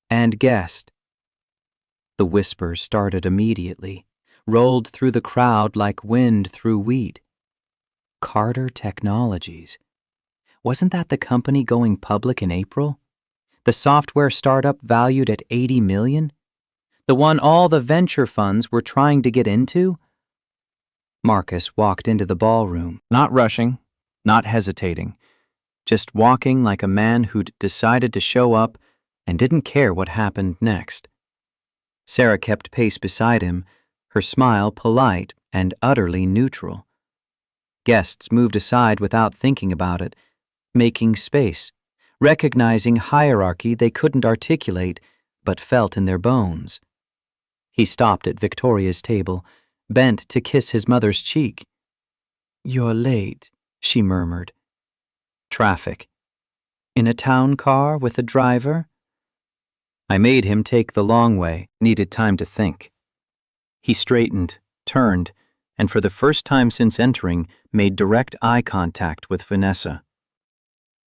and guest." The whisper started immediately, rolled through the crowd like wind through wheat. Carter Technologies. Wasn't that the company going public in April? The software startup valued at $80 million? The one all the venture funds were trying to get into? Marcus walked into the ballroom, not rushing, not hesitating, just walking like a man who'd decided to show up and didn't care what happened next. Sarah kept pace beside him, her smile polite and utterly neutral. Guests moved aside without thinking about it, making space, recognizing hierarchy they couldn't articulate but felt in their bones. He stopped at Victoria's table, bent to kiss his mother's cheek. "You're late," she murmured. "Traffic. In a town car with a driver?" "I made him take the long way, needed time to think." He straightened, turned, and for the first time since entering, made direct eye contact with Vanessa.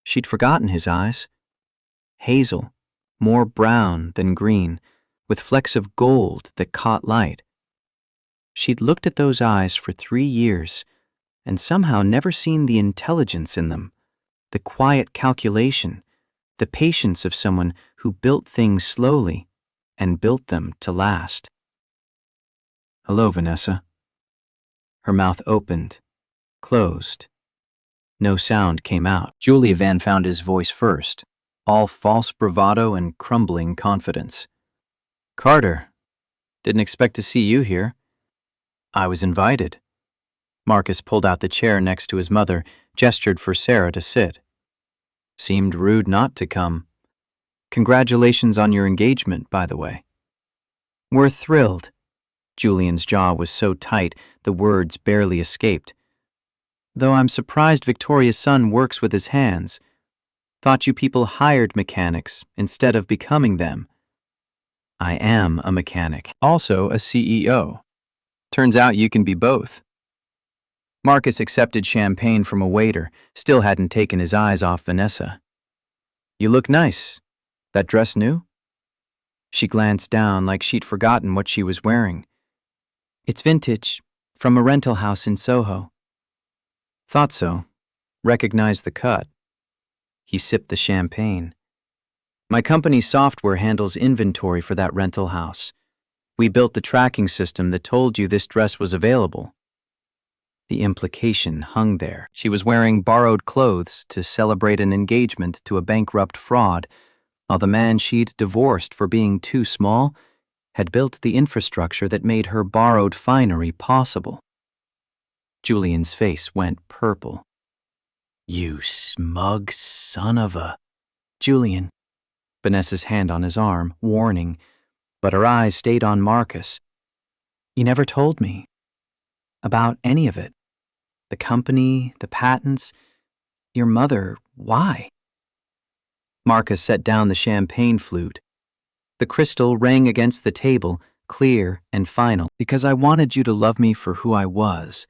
She'd forgotten his eyes. Hazel, more brown than green, with flecks of gold that caught light. She'd looked at those eyes for 3 years and somehow never seen the intelligence in them, the quiet calculation, the patience of someone who built things slowly and built them to last. "Hello, Vanessa." Her mouth opened, closed. No sound came out. Julia Van found his voice first, all false bravado and crumbling confidence. Carter, didn't expect to see you here. I was invited. Marcus pulled out the chair next to his mother, gestured for Sarah to sit. Seemed rude not to come. Congratulations on your engagement, by the way. We're thrilled. Julian's jaw was so tight, the words barely escaped. Though I'm surprised Victoria's son works with his hands. Thought you people hired mechanics instead of becoming them. I am a mechanic, also a CEO. Turns out you can be both. Marcus accepted champagne from a waiter, still hadn't taken his eyes off Vanessa. You look nice. That dress new? She glanced down like she'd forgotten what she was wearing. It's vintage, from a rental house in Soho. Thought so. Recognized the cut. He sipped the champagne. My company's software handles inventory for that rental house. We built the tracking system that told you this dress was available. The implication hung there. She was wearing borrowed clothes to celebrate an engagement to a bankrupt fraud, while the man she'd divorced for being too small had built the infrastructure that made her borrowed finery possible. Julian's face went purple. You smug son of a... Julian. Vanessa's hand on his arm, warning, but her eyes stayed on Marcus. You never told me about any of it. The company, the patents, your mother, why? Marcus set down the champagne flute. The crystal rang against the table, clear and final. Because I wanted you to love me for who I was,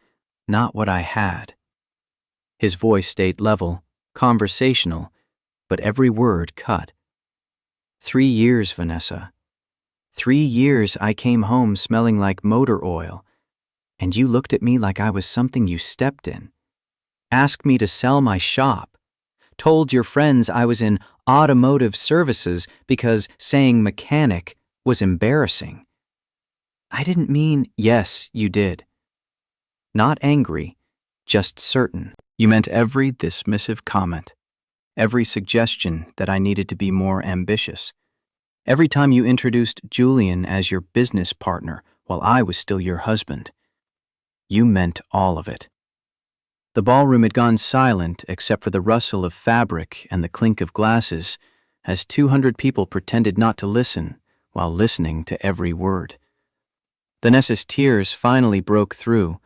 not what I had. His voice stayed level, conversational, but every word cut. 3 years, Vanessa. 3 years I came home smelling like motor oil, and you looked at me like I was something you stepped in. Asked me to sell my shop. Told your friends I was in automotive services because saying mechanic was embarrassing. I didn't mean, yes, you did. Not angry, just certain. You meant every dismissive comment, every suggestion that I needed to be more ambitious. Every time you introduced Julian as your business partner while I was still your husband. You meant all of it. The ballroom had gone silent except for the rustle of fabric and the clink of glasses as 200 people pretended not to listen while listening to every word. Vanessa's tears finally broke through,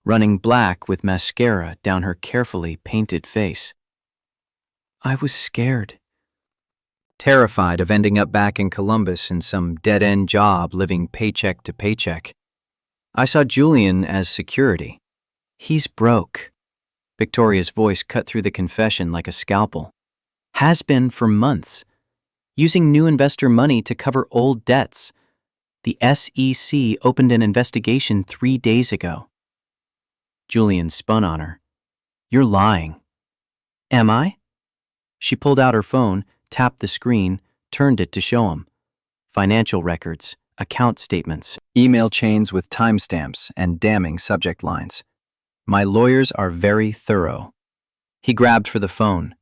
running black with mascara down her carefully painted face. I was scared. Terrified of ending up back in Columbus in some dead-end job living paycheck to paycheck. I saw Julian as security. He's broke. Victoria's voice cut through the confession like a scalpel. Has been for months. Using new investor money to cover old debts. The SEC opened an investigation 3 days ago. Julian spun on her. You're lying. Am I? She pulled out her phone, tapped the screen, turned it to show him. Financial records, account statements, email chains with timestamps and damning subject lines. My lawyers are very thorough. He grabbed for the phone.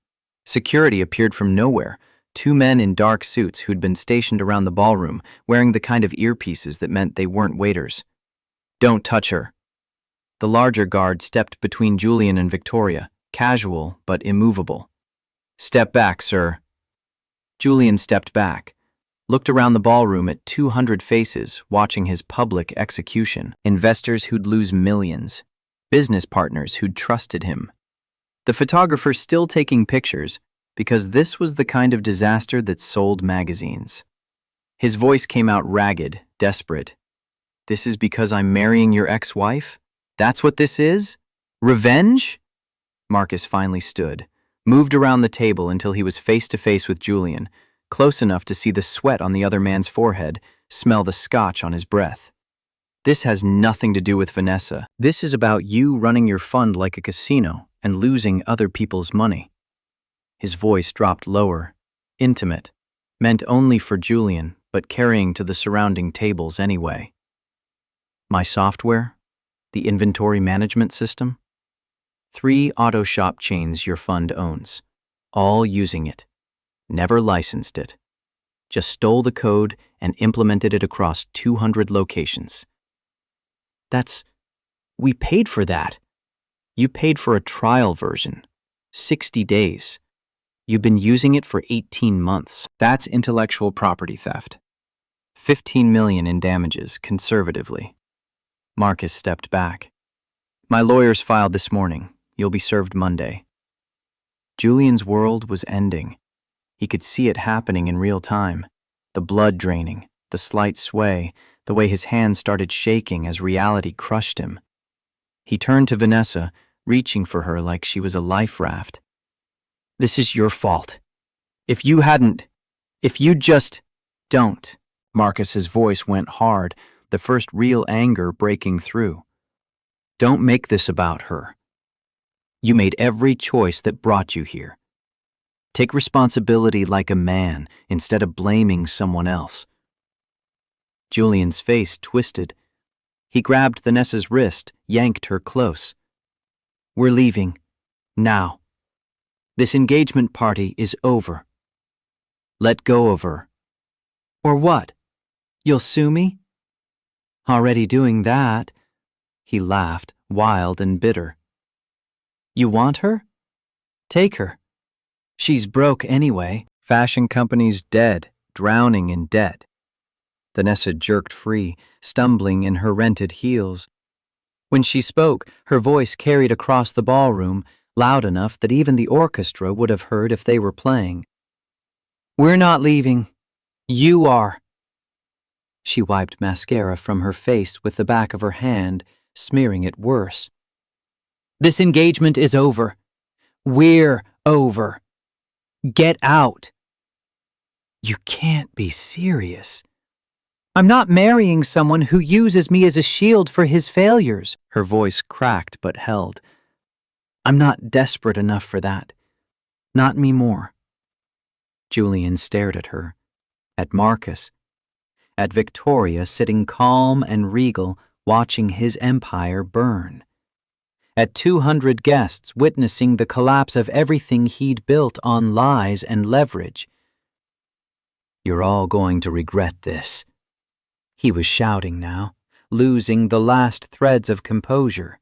Security appeared from nowhere, 2 men in dark suits who'd been stationed around the ballroom, wearing the kind of earpieces that meant they weren't waiters. Don't touch her. The larger guard stepped between Julian and Victoria, casual but immovable. Step back, sir. Julian stepped back, looked around the ballroom at 200 faces watching his public execution. Investors who'd lose millions. Business partners who'd trusted him. The photographer still taking pictures because this was the kind of disaster that sold magazines. His voice came out ragged, desperate. This is because I'm marrying your ex-wife? That's what this is? Revenge? Marcus finally stood, moved around the table until he was face to face with Julian, close enough to see the sweat on the other man's forehead, smell the scotch on his breath. This has nothing to do with Vanessa. This is about you running your fund like a casino and losing other people's money. His voice dropped lower, intimate, meant only for Julian, but carrying to the surrounding tables anyway. My software? The inventory management system? 3 auto shop chains your fund owns, all using it. Never licensed it. Just stole the code and implemented it across 200 locations. We paid for that. You paid for a trial version. 60 days. You've been using it for 18 months. That's intellectual property theft. 15 million in damages, conservatively. Marcus stepped back. My lawyers filed this morning. You'll be served Monday. Julian's world was ending. He could see it happening in real time. The blood draining, the slight sway, the way his hands started shaking as reality crushed him. He turned to Vanessa, reaching for her like she was a life raft. This is your fault. If you just don't. Marcus's voice went hard, the first real anger breaking through. Don't make this about her. You made every choice that brought you here. Take responsibility like a man instead of blaming someone else. Julian's face twisted. He grabbed Vanessa's wrist, yanked her close. We're leaving. Now. This engagement party is over. Let go of her. Or what? You'll sue me? Already doing that. He laughed, wild and bitter. You want her? Take her. She's broke anyway. Fashion company's dead, drowning in debt. Vanessa jerked free, stumbling in her rented heels. When she spoke, her voice carried across the ballroom, loud enough that even the orchestra would have heard if they were playing. We're not leaving. You are. She wiped mascara from her face with the back of her hand, smearing it worse. This engagement is over. We're over. Get out. You can't be serious. I'm not marrying someone who uses me as a shield for his failures. Her voice cracked but held. I'm not desperate enough for that. Not me more. Julian stared at her, at Marcus, at Victoria sitting calm and regal, watching his empire burn, at 200 guests witnessing the collapse of everything he'd built on lies and leverage. You're all going to regret this. He was shouting now, losing the last threads of composure.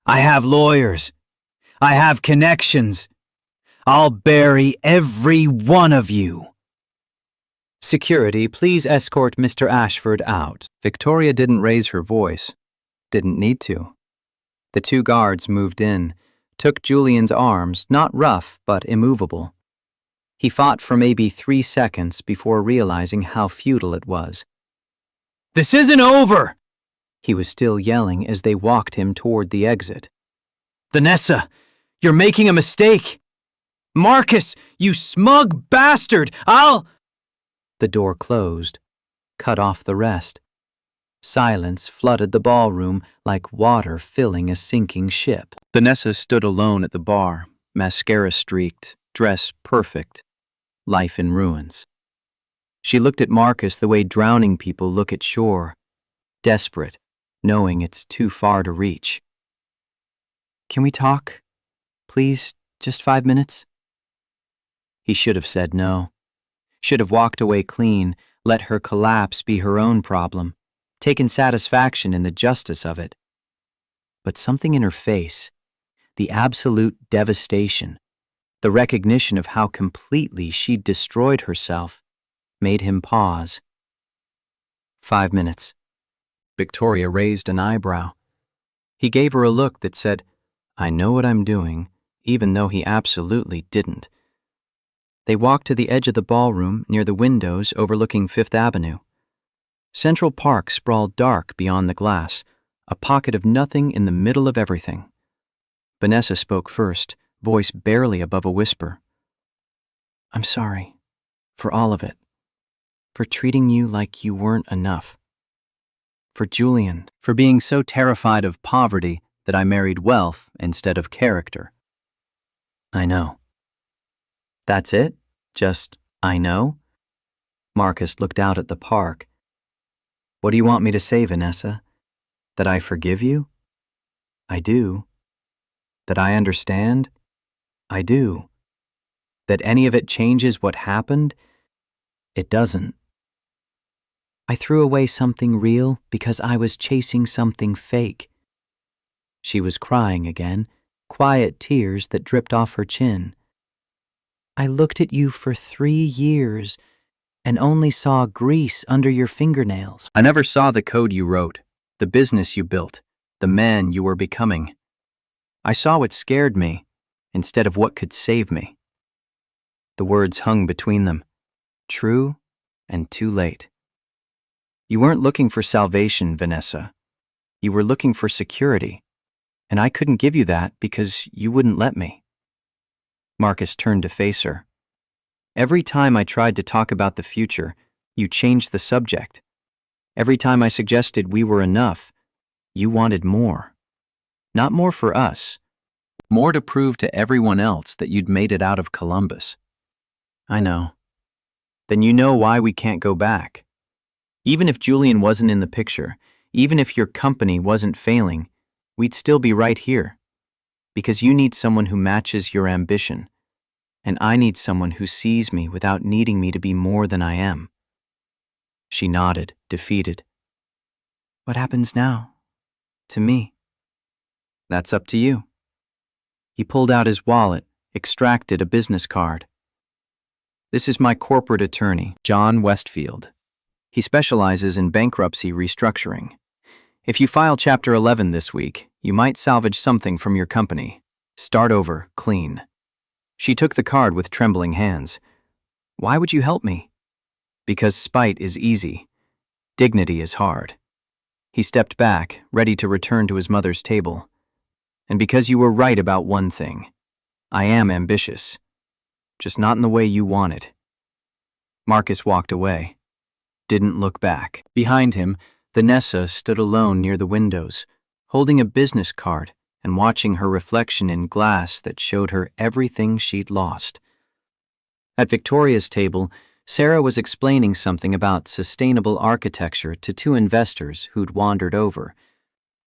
I have lawyers. I have connections. I'll bury every one of you. Security, please escort Mr. Ashford out. Victoria didn't raise her voice. Didn't need to. The two guards moved in, took Julian's arms, not rough, but immovable. He fought for maybe 3 seconds before realizing how futile it was. This isn't over! He was still yelling as they walked him toward the exit. Vanessa, you're making a mistake! Marcus, you smug bastard! The door closed, cut off the rest. Silence flooded the ballroom like water filling a sinking ship. Vanessa stood alone at the bar, mascara streaked, dress perfect, life in ruins. She looked at Marcus the way drowning people look at shore, desperate, knowing it's too far to reach. Can we talk? Please, just 5 minutes? He should have said no. Should have walked away clean, let her collapse be her own problem, taken satisfaction in the justice of it. But something in her face, the absolute devastation, the recognition of how completely she'd destroyed herself, made him pause. 5 minutes. Victoria raised an eyebrow. He gave her a look that said, I know what I'm doing, even though he absolutely didn't. They walked to the edge of the ballroom near the windows overlooking Fifth Avenue. Central Park sprawled dark beyond the glass, a pocket of nothing in the middle of everything. Vanessa spoke first, voice barely above a whisper. I'm sorry. For all of it. For treating you like you weren't enough. For Julian, for being so terrified of poverty that I married wealth instead of character. I know. That's it? Just, I know? Marcus looked out at the park. What do you want me to say, Vanessa? That I forgive you? I do. That I understand? I do. That any of it changes what happened? It doesn't. I threw away something real because I was chasing something fake. She was crying again, quiet tears that dripped off her chin. I looked at you for 3 years and only saw grease under your fingernails. I never saw the code you wrote, the business you built, the man you were becoming. I saw what scared me instead of what could save me. The words hung between them, true and too late. You weren't looking for salvation, Vanessa. You were looking for security, and I couldn't give you that because you wouldn't let me. Marcus turned to face her. Every time I tried to talk about the future, you changed the subject. Every time I suggested we were enough, you wanted more. Not more for us. More to prove to everyone else that you'd made it out of Columbus. I know. Then you know why we can't go back. Even if Julian wasn't in the picture, even if your company wasn't failing, we'd still be right here. Because you need someone who matches your ambition, and I need someone who sees me without needing me to be more than I am. She nodded, defeated. What happens now? To me? That's up to you. He pulled out his wallet, extracted a business card. This is my corporate attorney, John Westfield. He specializes in bankruptcy restructuring. If you file Chapter 11 this week, you might salvage something from your company. Start over, clean. She took the card with trembling hands. Why would you help me? Because spite is easy. Dignity is hard. He stepped back, ready to return to his mother's table. And because you were right about one thing. I am ambitious. Just not in the way you want it. Marcus walked away. Didn't look back. Behind him, Vanessa stood alone near the windows, holding a business card and watching her reflection in glass that showed her everything she'd lost. At Victoria's table, Sarah was explaining something about sustainable architecture to 2 investors who'd wandered over.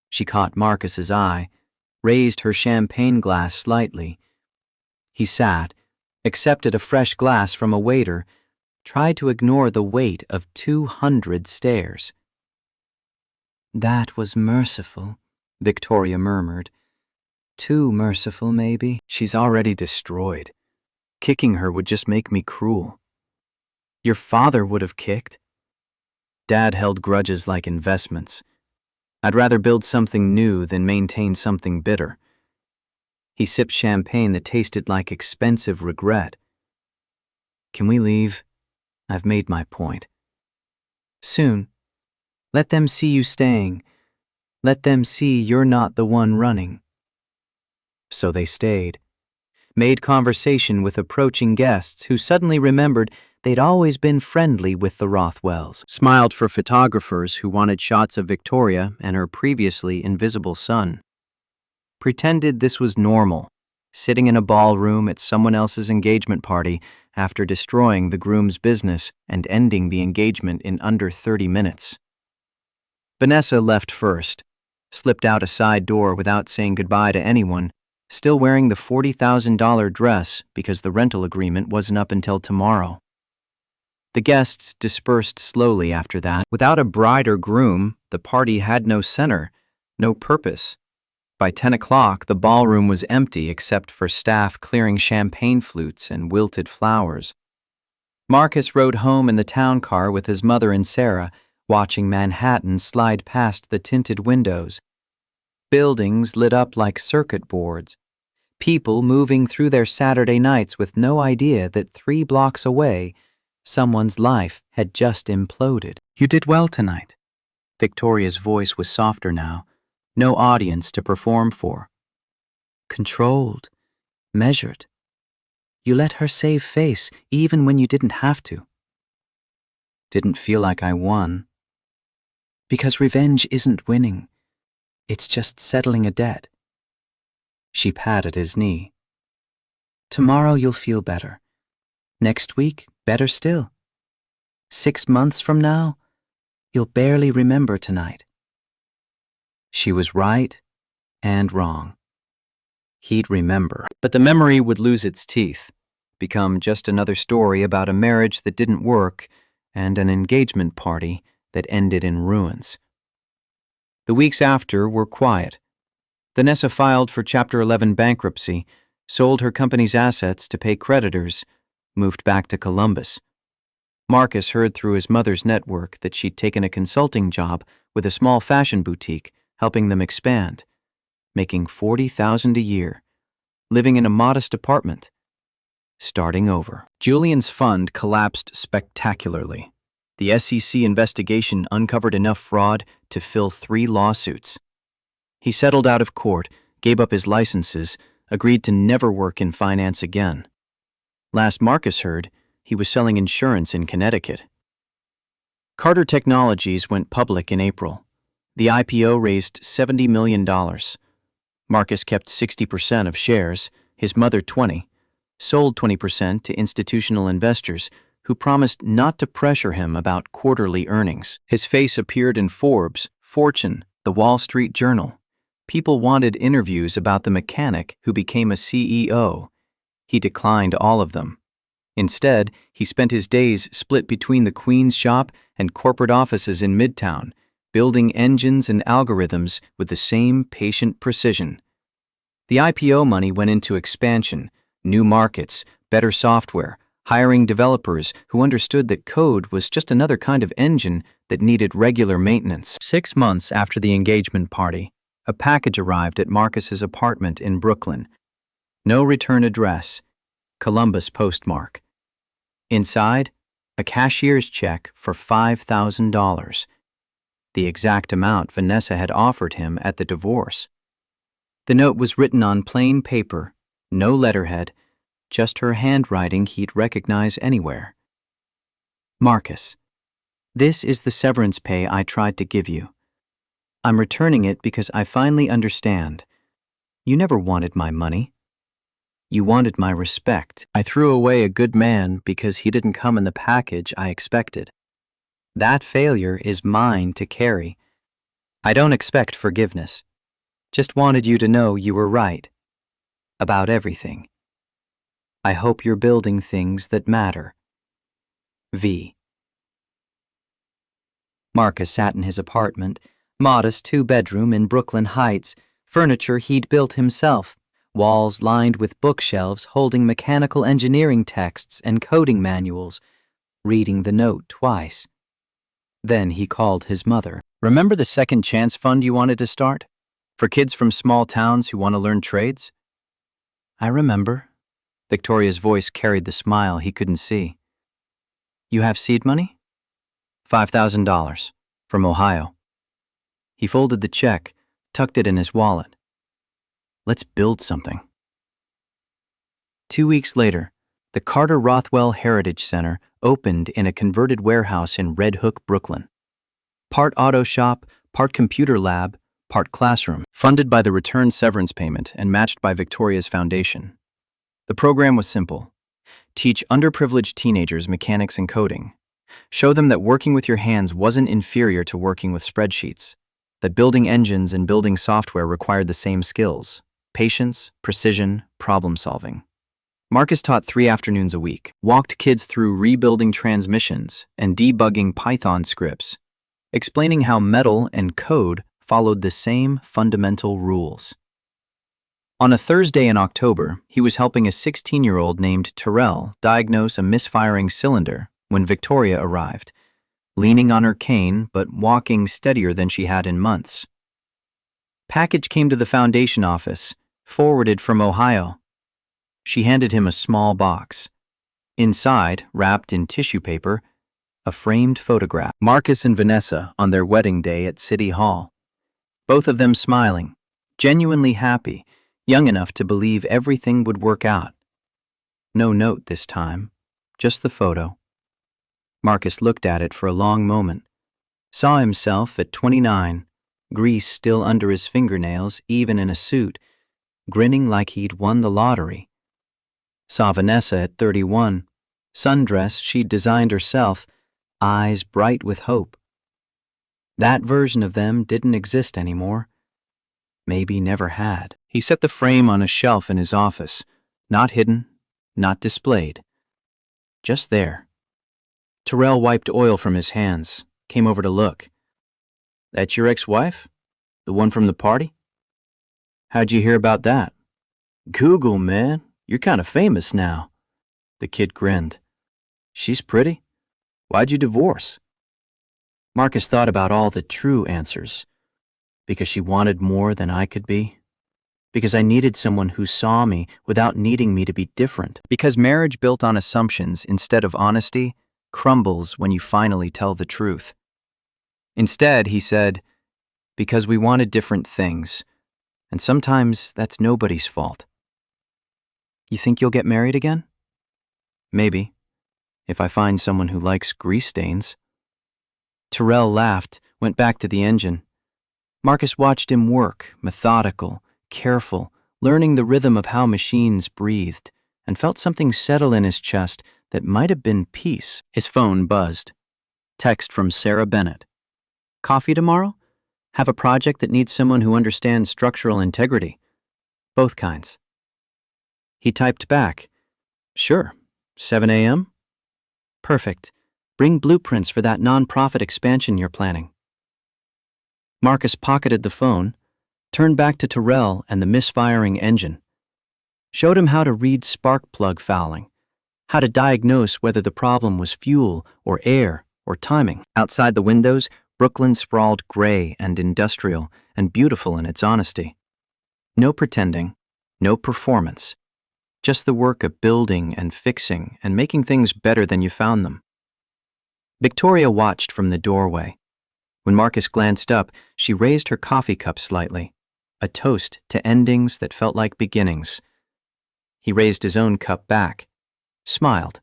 She caught Marcus's eye, raised her champagne glass slightly. He sat, accepted a fresh glass from a waiter, tried to ignore the weight of 200 stares. That was merciful, Victoria murmured. Too merciful, maybe. She's already destroyed. Kicking her would just make me cruel. Your father would have kicked. Dad held grudges like investments. I'd rather build something new than maintain something bitter. He sipped champagne that tasted like expensive regret. Can we leave? I've made my point. Soon. Let them see you staying. Let them see you're not the one running. So they stayed. Made conversation with approaching guests who suddenly remembered they'd always been friendly with the Rothwells. Smiled for photographers who wanted shots of Victoria and her previously invisible son. Pretended this was normal, sitting in a ballroom at someone else's engagement party after destroying the groom's business and ending the engagement in under 30 minutes. Vanessa left first, slipped out a side door without saying goodbye to anyone, still wearing the $40,000 dress because the rental agreement wasn't up until tomorrow. The guests dispersed slowly after that. Without a bride or groom, the party had no center, no purpose. By 10 o'clock, the ballroom was empty except for staff clearing champagne flutes and wilted flowers. Marcus rode home in the town car with his mother and Sarah, watching Manhattan slide past the tinted windows. Buildings lit up like circuit boards. People moving through their Saturday nights with no idea that 3 blocks away, someone's life had just imploded. You did well tonight. Victoria's voice was softer now. No audience to perform for. Controlled, measured. You let her save face even when you didn't have to. Didn't feel like I won. Because revenge isn't winning. It's just settling a debt. She patted his knee. Tomorrow you'll feel better. Next week, better still. 6 months from now, you'll barely remember tonight. She was right and wrong. He'd remember, but the memory would lose its teeth. become just another story about a marriage that didn't work and an engagement party that ended in ruins. The weeks after were quiet. Vanessa filed for Chapter 11 bankruptcy, sold her company's assets to pay creditors, moved back to Columbus. Marcus heard through his mother's network that she'd taken a consulting job with a small fashion boutique, helping them expand, making $40,000 a year, living in a modest apartment, starting over. Julian's fund collapsed spectacularly. The SEC investigation uncovered enough fraud to fill 3 lawsuits. He settled out of court, gave up his licenses, agreed to never work in finance again. Last Marcus heard, he was selling insurance in Connecticut. Carter Technologies went public in April. The IPO raised $70 million. Marcus kept 60% of shares, his mother 20%, sold 20% to institutional investors who promised not to pressure him about quarterly earnings. His face appeared in Forbes, Fortune, The Wall Street Journal. People wanted interviews about the mechanic who became a CEO. He declined all of them. Instead, he spent his days split between the Queen's shop and corporate offices in Midtown, building engines and algorithms with the same patient precision. The IPO money went into expansion, new markets, better software, hiring developers who understood that code was just another kind of engine that needed regular maintenance. 6 months after the engagement party, a package arrived at Marcus's apartment in Brooklyn. No return address, Columbus postmark. Inside, a cashier's check for $5,000, the exact amount Vanessa had offered him at the divorce. The note was written on plain paper, no letterhead, just her handwriting he'd recognize anywhere. Marcus, this is the severance pay I tried to give you. I'm returning it because I finally understand. You never wanted my money. You wanted my respect. I threw away a good man because he didn't come in the package I expected. That failure is mine to carry. I don't expect forgiveness. Just wanted you to know you were right. About everything. I hope you're building things that matter. V. Marcus sat in his apartment, modest 2-bedroom in Brooklyn Heights, furniture he'd built himself. Walls lined with bookshelves holding mechanical engineering texts and coding manuals, reading the note twice. Then he called his mother. Remember the second chance fund you wanted to start? For kids from small towns who want to learn trades? I remember. Victoria's voice carried the smile he couldn't see. You have seed money? $5,000. From Ohio. He folded the check, tucked it in his wallet. Let's build something. 2 weeks later, the Carter Rothwell Heritage Center opened in a converted warehouse in Red Hook, Brooklyn. Part auto shop, part computer lab, part classroom, funded by the return severance payment and matched by Victoria's foundation. The program was simple. Teach underprivileged teenagers mechanics and coding. Show them that working with your hands wasn't inferior to working with spreadsheets, that building engines and building software required the same skills. Patience, precision, problem solving. Marcus taught 3 afternoons a week, walked kids through rebuilding transmissions and debugging Python scripts, explaining how metal and code followed the same fundamental rules. On a Thursday in October, he was helping a 16-year-old named Terrell diagnose a misfiring cylinder when Victoria arrived, leaning on her cane but walking steadier than she had in months. Package came to the foundation office, forwarded from Ohio. She handed him a small box. Inside, wrapped in tissue paper, a framed photograph. Marcus and Vanessa on their wedding day at City Hall. Both of them smiling, genuinely happy, young enough to believe everything would work out. No note this time, just the photo. Marcus looked at it for a long moment, saw himself at 29, grease still under his fingernails even in a suit, grinning like he'd won the lottery. Saw Vanessa at 31, sundress she'd designed herself, eyes bright with hope. That version of them didn't exist anymore. Maybe never had. He set the frame on a shelf in his office, not hidden, not displayed. Just there. Terrell wiped oil from his hands, came over to look. That's your ex-wife? The one from the party? How'd you hear about that? Google, man. You're kind of famous now. The kid grinned. She's pretty. Why'd you divorce? Marcus thought about all the true answers. Because she wanted more than I could be. Because I needed someone who saw me without needing me to be different. Because marriage built on assumptions instead of honesty crumbles when you finally tell the truth. Instead, he said, because we wanted different things, and sometimes that's nobody's fault. You think you'll get married again? Maybe, if I find someone who likes grease stains. Terrell laughed, went back to the engine. Marcus watched him work, methodical, careful, learning the rhythm of how machines breathed, and felt something settle in his chest that might have been peace. His phone buzzed. Text from Sarah Bennett. Coffee tomorrow? Have a project that needs someone who understands structural integrity. Both kinds. He typed back, sure, 7 a.m.? Perfect. Bring blueprints for that nonprofit expansion you're planning. Marcus pocketed the phone, turned back to Terrell and the misfiring engine. Showed him how to read spark plug fouling, how to diagnose whether the problem was fuel or air or timing. Outside the windows, Brooklyn sprawled gray and industrial and beautiful in its honesty. No pretending, no performance, just the work of building and fixing and making things better than you found them. Victoria watched from the doorway. When Marcus glanced up, she raised her coffee cup slightly, a toast to endings that felt like beginnings. He raised his own cup back, smiled,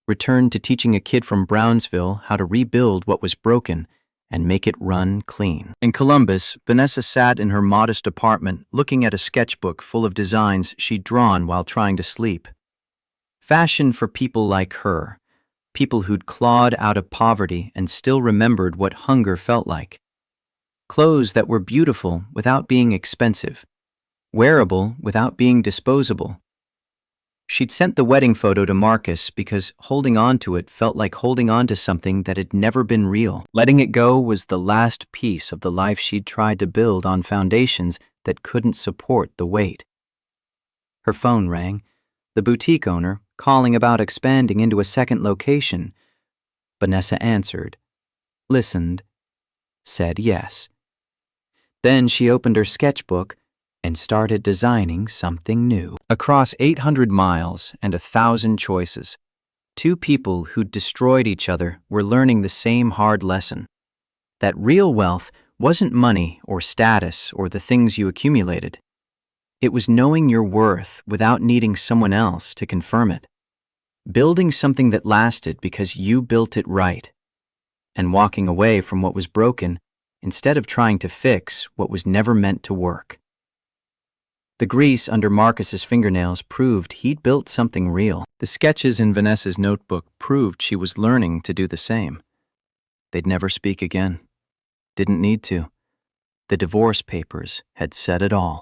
returned to teaching a kid from Brownsville how to rebuild what was broken and make it run clean. In Columbus, Vanessa sat in her modest apartment looking at a sketchbook full of designs she'd drawn while trying to sleep. Fashion for people like her, people who'd clawed out of poverty and still remembered what hunger felt like. Clothes that were beautiful without being expensive, wearable without being disposable. She'd sent the wedding photo to Marcus because holding on to it felt like holding on to something that had never been real. Letting it go was the last piece of the life she'd tried to build on foundations that couldn't support the weight. Her phone rang, the boutique owner calling about expanding into a second location. Vanessa answered, listened, said yes. Then she opened her sketchbook and started designing something new. Across 800 miles and 1,000 choices, two people who'd destroyed each other were learning the same hard lesson. That real wealth wasn't money or status or the things you accumulated. It was knowing your worth without needing someone else to confirm it. Building something that lasted because you built it right. And walking away from what was broken instead of trying to fix what was never meant to work. The grease under Marcus's fingernails proved he'd built something real. The sketches in Vanessa's notebook proved she was learning to do the same. They'd never speak again. Didn't need to. The divorce papers had said it all.